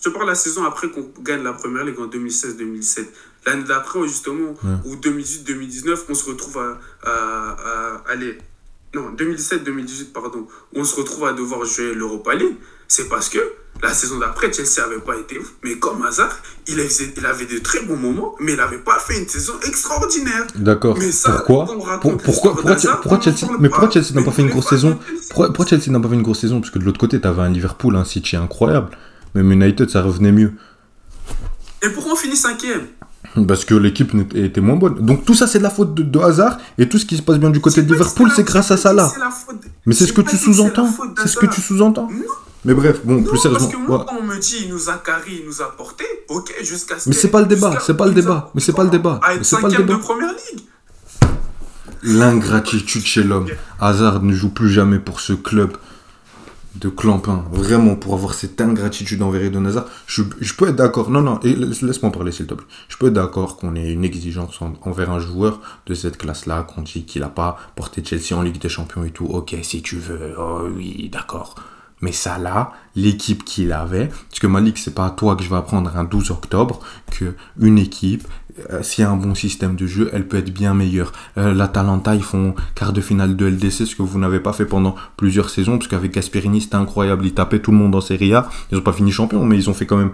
parle de la saison après qu'on gagne la première ligue en 2016-2017. L'année d'après, justement, ou 2018-2019, on se retrouve à aller. Non, 2017-2018, pardon. On se retrouve à devoir jouer l'Europa League. C'est parce que la saison d'après, Chelsea n'avait pas été ouf. Mais comme Hazard, il avait de très bons moments, mais il n'avait pas fait une saison extraordinaire. D'accord. Mais ça, Pourquoi quand on raconte Pourquoi l'histoire d'Hazard, pourquoi Chelsea on en Mais parle pourquoi pas. Chelsea n'a Mais pas fait une vous grosse voulez saison pas raconter l'histoire. Pourquoi Chelsea n'a pas fait une grosse saison? Parce que de l'autre côté, t'avais un Liverpool, un City incroyable. Même United, ça revenait mieux. Et pourquoi on finit 5e? Parce que l'équipe était moins bonne. Donc tout ça, c'est de la faute de Hazard. Et tout ce qui se passe bien du côté de Liverpool, c'est grâce à Salah. Mais c'est ce que tu sous-entends. C'est ce que tu sous-entends. Non. Mais bref, bon, plus Non, sérieusement. parce que moi, ouais. quand on me dit il nous a carré, il nous a porté, ok, jusqu'à ce Mais que- c'est pas le débat, jusqu'à- c'est pas le il nous a débat, porté mais c'est pas le comment débat, À mais être c'est pas le 5e de débat. première ligue. L'ingratitude chez l'homme. Hazard ne joue plus jamais pour ce club de Clampin. Vraiment, pour avoir cette ingratitude envers Eden Hazard. Je peux être d'accord. Non, et laisse-moi parler, s'il te plaît. Je peux être d'accord qu'on ait une exigence envers un joueur de cette classe-là, qu'on dit qu'il n'a pas porté Chelsea en Ligue des Champions et tout. Ok, si tu veux. Oh oui, d'accord. Mais ça là, l'équipe qu'il avait, parce que Malik, c'est pas à toi que je vais apprendre un 12 octobre que une équipe, s'il y a un bon système de jeu, elle peut être bien meilleure. L'Atalanta, ils font quart de finale de LDC, ce que vous n'avez pas fait pendant plusieurs saisons, parce qu'avec Gasperini, c'était incroyable. Ils tapaient tout le monde en Serie A. Ils n'ont pas fini champion, mais ils ont fait quand même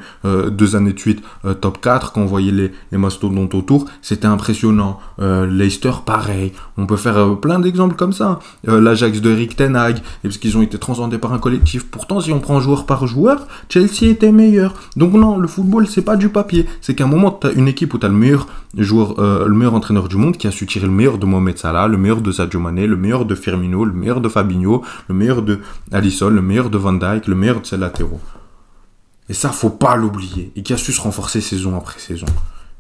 2 années de suite top 4. Quand on voyait les mastodontes autour, c'était impressionnant. Leicester, pareil. On peut faire plein d'exemples comme ça. L'Ajax de Erik ten Hag, et parce qu'ils ont été transcendés par un collectif. Pourtant, si on prend joueur par joueur, Chelsea était meilleur. Donc non, le football, c'est pas du papier. C'est qu'à un moment, tu as une équipe où tu as le meilleur joueur, le meilleur entraîneur du monde qui a su tirer le meilleur de Mohamed Salah, le meilleur de Sadio Mané, le meilleur de Firmino, le meilleur de Fabinho, le meilleur de Alisson, le meilleur de Van Dijk, le meilleur de ses latéraux. Et ça, faut pas l'oublier. Et qui a su se renforcer saison après saison.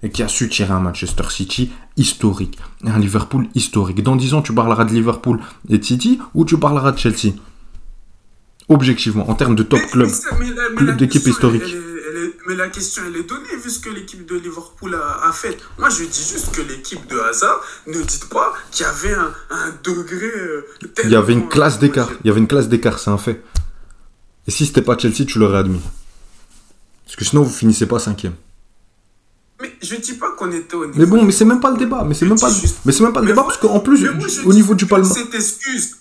Et qui a su tirer un Manchester City historique. Et un Liverpool historique. Dans 10 ans, tu parleras de Liverpool et de City ou tu parleras de Chelsea. Objectivement, en termes de top club, club d'équipe historique. Mais la question, elle est donnée, vu ce que l'équipe de Liverpool a fait. Moi, je dis juste que l'équipe de Hazard, ne dites pas qu'il y avait un degré... Il y avait une classe d'écart. Il y avait une classe d'écart, c'est un fait. Et si c'était pas Chelsea, tu l'aurais admis. Parce que sinon, vous finissez pas 5e. Mais je dis pas qu'on était au niveau... Mais bon, mais c'est même pas le débat. Mais c'est même pas le débat, parce qu'en plus, au niveau du palmarès... Cette excuse...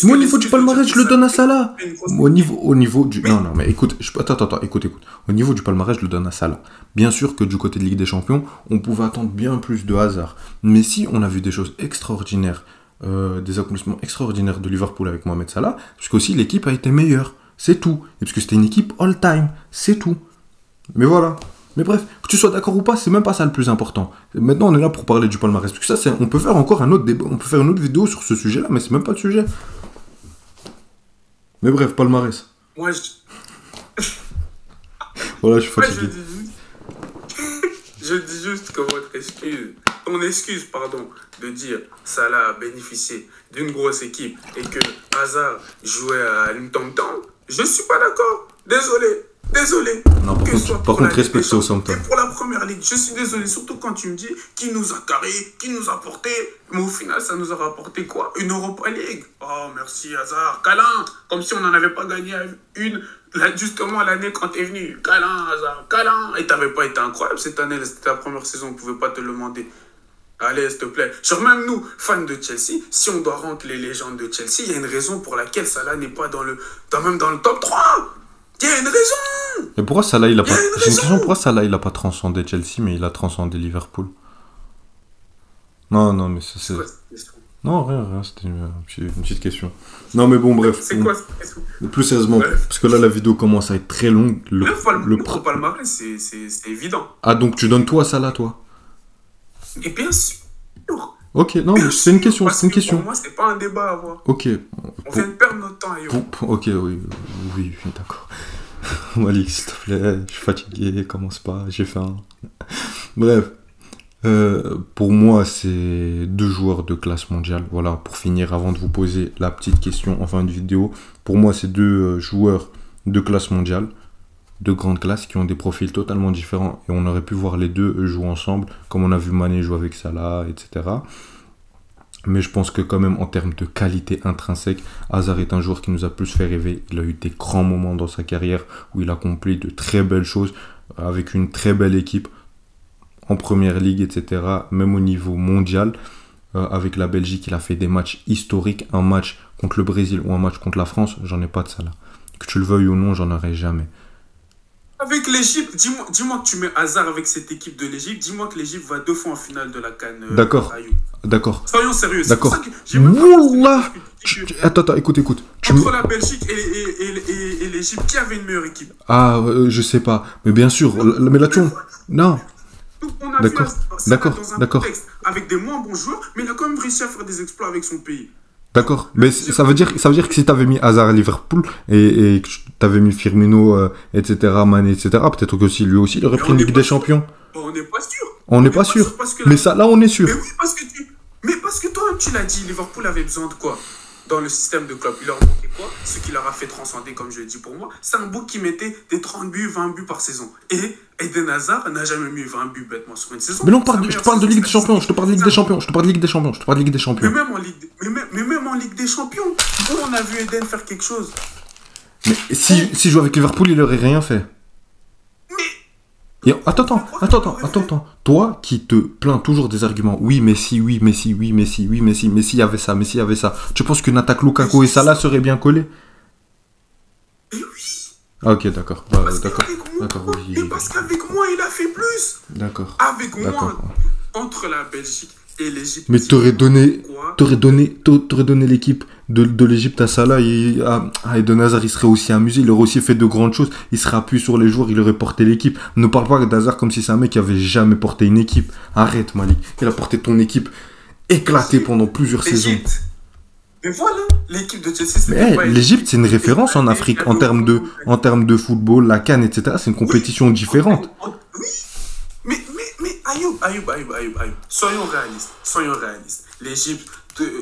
Moi, au niveau du palmarès, je le donne à Salah. Au niveau du... Non, mais écoute, écoute. Au niveau du palmarès, je le donne à Salah. Bien sûr que du côté de Ligue des Champions, on pouvait attendre bien plus de Hazard. Mais si on a vu des choses extraordinaires, des accomplissements extraordinaires de Liverpool avec Mohamed Salah, parce qu'aussi l'équipe a été meilleure. C'est tout. Et parce que c'était une équipe all-time. C'est tout. Mais voilà. Mais bref, que tu sois d'accord ou pas, c'est même pas ça le plus important. Maintenant, on est là pour parler du palmarès. Parce que ça, on peut faire encore un autre débat, on peut faire une autre vidéo sur ce sujet-là, mais c'est même pas le sujet. Mais bref, palmarès. Moi, Voilà, je suis fatigué. Je dis juste que ton excuse, de dire Salah a bénéficié d'une grosse équipe et que Hazard jouait à Southampton, je suis pas d'accord. Désolé. Non, par contre respecte Southampton. Et pour la première ligue, je suis désolé, surtout quand tu me dis qui nous a carré, qui nous a porté, mais au final, ça nous a rapporté quoi? Une Europa League. Oh, merci Hazard. Câlin, comme si on n'en avait pas gagné une, justement l'année quand t'es venu. Câlin, Hazard, câlin. Et t'avais pas été incroyable cette année, c'était ta première saison, on pouvait pas te le demander. Allez, s'il te plaît. Genre, même nous, fans de Chelsea, si on doit rendre les légendes de Chelsea, il y a une raison pour laquelle Salah n'est pas même dans le top 3. Il y a une raison. Et pourquoi Salah, il a pas... J'ai une question, pourquoi Salah, il a pas transcendé Chelsea, mais il a transcendé Liverpool? Non, mais ça, c'est... Non, rien, c'était une petite question. Non, mais bon, bref. C'est quoi cette question? Plus sérieusement, parce que là, la vidéo commence à être très longue. Le palmarès, c'est évident. Ah, donc tu donnes toi à Salah, toi? Et bien sûr. Ok, non, mais c'est une question, c'est une question. Pour moi, c'est pas un débat à avoir. Ok. On vient de perdre notre temps, yo. Ok, oui, d'accord. Malik, s'il te plaît, je suis fatigué, commence pas, j'ai faim. Bref. Pour moi, c'est 2 joueurs de classe mondiale. Voilà, pour finir, avant de vous poser la petite question en fin de vidéo, pour moi, c'est 2 joueurs de classe mondiale, de grande classe, qui ont des profils totalement différents. Et on aurait pu voir les deux jouer ensemble, comme on a vu Mané jouer avec Salah, etc. Mais je pense que quand même, en termes de qualité intrinsèque, Hazard est un joueur qui nous a plus fait rêver. Il a eu des grands moments dans sa carrière où il a accompli de très belles choses, avec une très belle équipe, en première ligue, etc. Même au niveau mondial, avec la Belgique, il a fait des matchs historiques. Un match contre le Brésil ou un match contre la France, j'en ai pas de ça là. Que tu le veuilles ou non, j'en aurai jamais. Avec l'Égypte, dis-moi que tu mets Hazard avec cette équipe de l'Égypte, dis-moi que l'Égypte va 2 fois en finale de la CAN. D'accord. Soyons sérieux. D'accord. Attends, écoute. Entre la Belgique et l'Égypte, qui avait une meilleure équipe? Ah, je sais pas. Mais bien sûr, mais là, non. On a d'accord, vu dans un contexte avec des moins bons joueurs, mais il a quand même réussi à faire des exploits avec son pays. D'accord, mais ça veut dire que si t'avais mis Hazard à Liverpool et que t'avais mis Firmino, etc., Mané, etc., peut-être que si lui aussi il aurait pris une Ligue des Champions. On n'est pas sûr. On n'est pas sûr. Mais ça, là, on est sûr. Mais oui, parce que toi, tu l'as dit, Liverpool avait besoin de quoi dans le système de club? Il leur manquait quoi? Ce qui leur a fait transcender, comme je l'ai dit pour moi, c'est un bouc qui mettait des 30 buts, 20 buts par saison. Et Eden Hazard n'a jamais mis 20 buts bêtement sur une saison. Mais non, je te parle de Ligue des Champions, je te parle de Ligue des Champions. Mais même en Ligue des Champions, où on a vu Eden faire quelque chose. Mais si joue avec Liverpool, il aurait rien fait. Et attends. Toi qui te plains toujours des arguments, oui, Messi, il y avait ça. Tu penses qu'une attaque Lukaku et Salah serait bien collée? Et oui. Ah, ok, d'accord. Oui. Et parce qu'avec moi, il a fait plus. D'accord. Avec moi, entre la Belgique et l'Égypte. Mais t'aurais donné l'équipe de l'Égypte à Salah et à Eden Hazard, il serait aussi amusé, il aurait aussi fait de grandes choses, il serait appuyé sur les joueurs, il aurait porté l'équipe. Ne parle pas d'Hazard comme si c'est un mec qui avait jamais porté une équipe. Arrête, Malik. Il a porté ton équipe éclatée pendant plusieurs saisons. Mais voilà, l'équipe de Chelsea. L'Égypte, c'est une référence en Afrique en termes de football, la CAN, etc. C'est une compétition différente. Oui, mais Ayoub, soyons réalistes. L'Égypte,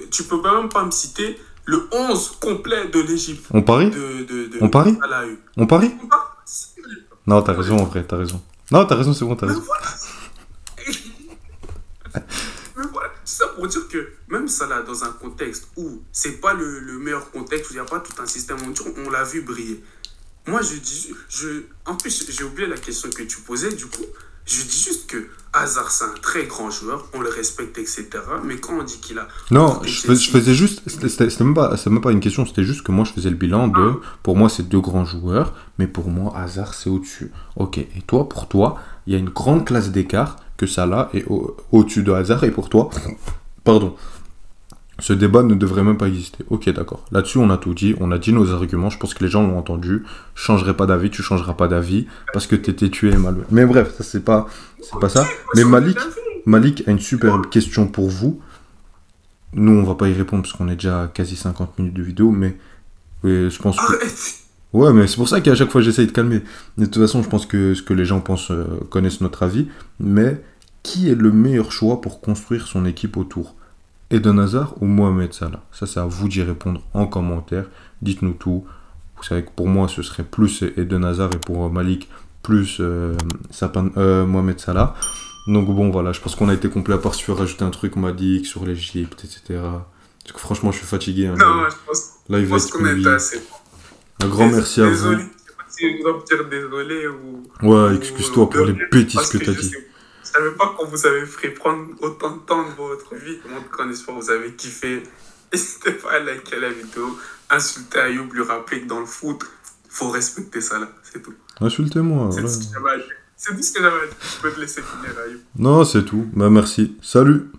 tu peux même pas me citer le 11 complet de l'Égypte. On parie? On parie? Non, t'as raison, en vrai, t'as raison. Non, t'as raison, c'est bon, t'as raison. Mais voilà, c'est ça pour dire que même ça là, dans un contexte où c'est pas le meilleur contexte, où il n'y a pas tout un système mondial, on l'a vu briller. Moi, en plus, j'ai oublié la question que tu posais, du coup. Je dis juste que Hazard, c'est un très grand joueur, on le respecte, etc. Mais quand on dit qu'il a... Non, je faisais juste... C'était même pas une question, c'était juste que moi, je faisais le bilan de... Pour moi, c'est 2 grands joueurs, mais pour moi, Hazard, c'est au-dessus. Ok, et toi, pour toi, il y a une grande classe d'écart que Salah est au-dessus de Hazard, et pour toi... Pardon. Ce débat ne devrait même pas exister. Ok, d'accord. Là-dessus, on a tout dit. On a dit nos arguments. Je pense que les gens l'ont entendu. Je changerai pas d'avis. Tu changeras pas d'avis. Parce que t'étais tué et malheureux. Mais bref, ça, c'est pas ça. Mais Malik a une superbe question pour vous. Nous, on va pas y répondre parce qu'on est déjà à quasi 50 minutes de vidéo. Mais je pense que... Ouais, mais c'est pour ça qu'à chaque fois, j'essaye de calmer. De toute façon, je pense que ce que les gens pensent connaissent notre avis. Mais qui est le meilleur choix pour construire son équipe autour ? Eden Hazard ou Mohamed Salah? Ça, c'est à vous d'y répondre en commentaire. Dites-nous tout. Vous savez que pour moi, ce serait plus Eden Hazard et pour Malik, plus Mohamed Salah. Donc bon, voilà, je pense qu'on a été complet, à part si tu veux rajouter un truc, Malik, sur l'Égypte, etc. Parce que franchement, je suis fatigué. Hein, non, je pense qu'on a été assez. Un grand merci à vous. Si vous en dire désolé ou... Ouais, excuse-toi pour les bêtises que t'as dit. savais pas qu'on vous avait fait prendre autant de temps de votre vie. Comment qu'en espère vous avez kiffé. N'hésitez pas à liker la vidéo, insulter Ayoub, lui rappeler que dans le foot, faut respecter ça là, c'est tout. Insultez-moi. C'est Voilà. tout ce que j'avais à dire. C'est tout ce que j'avais à dire. Je peux te laisser finir Ayoub. Non, c'est tout. Bah, merci. Salut.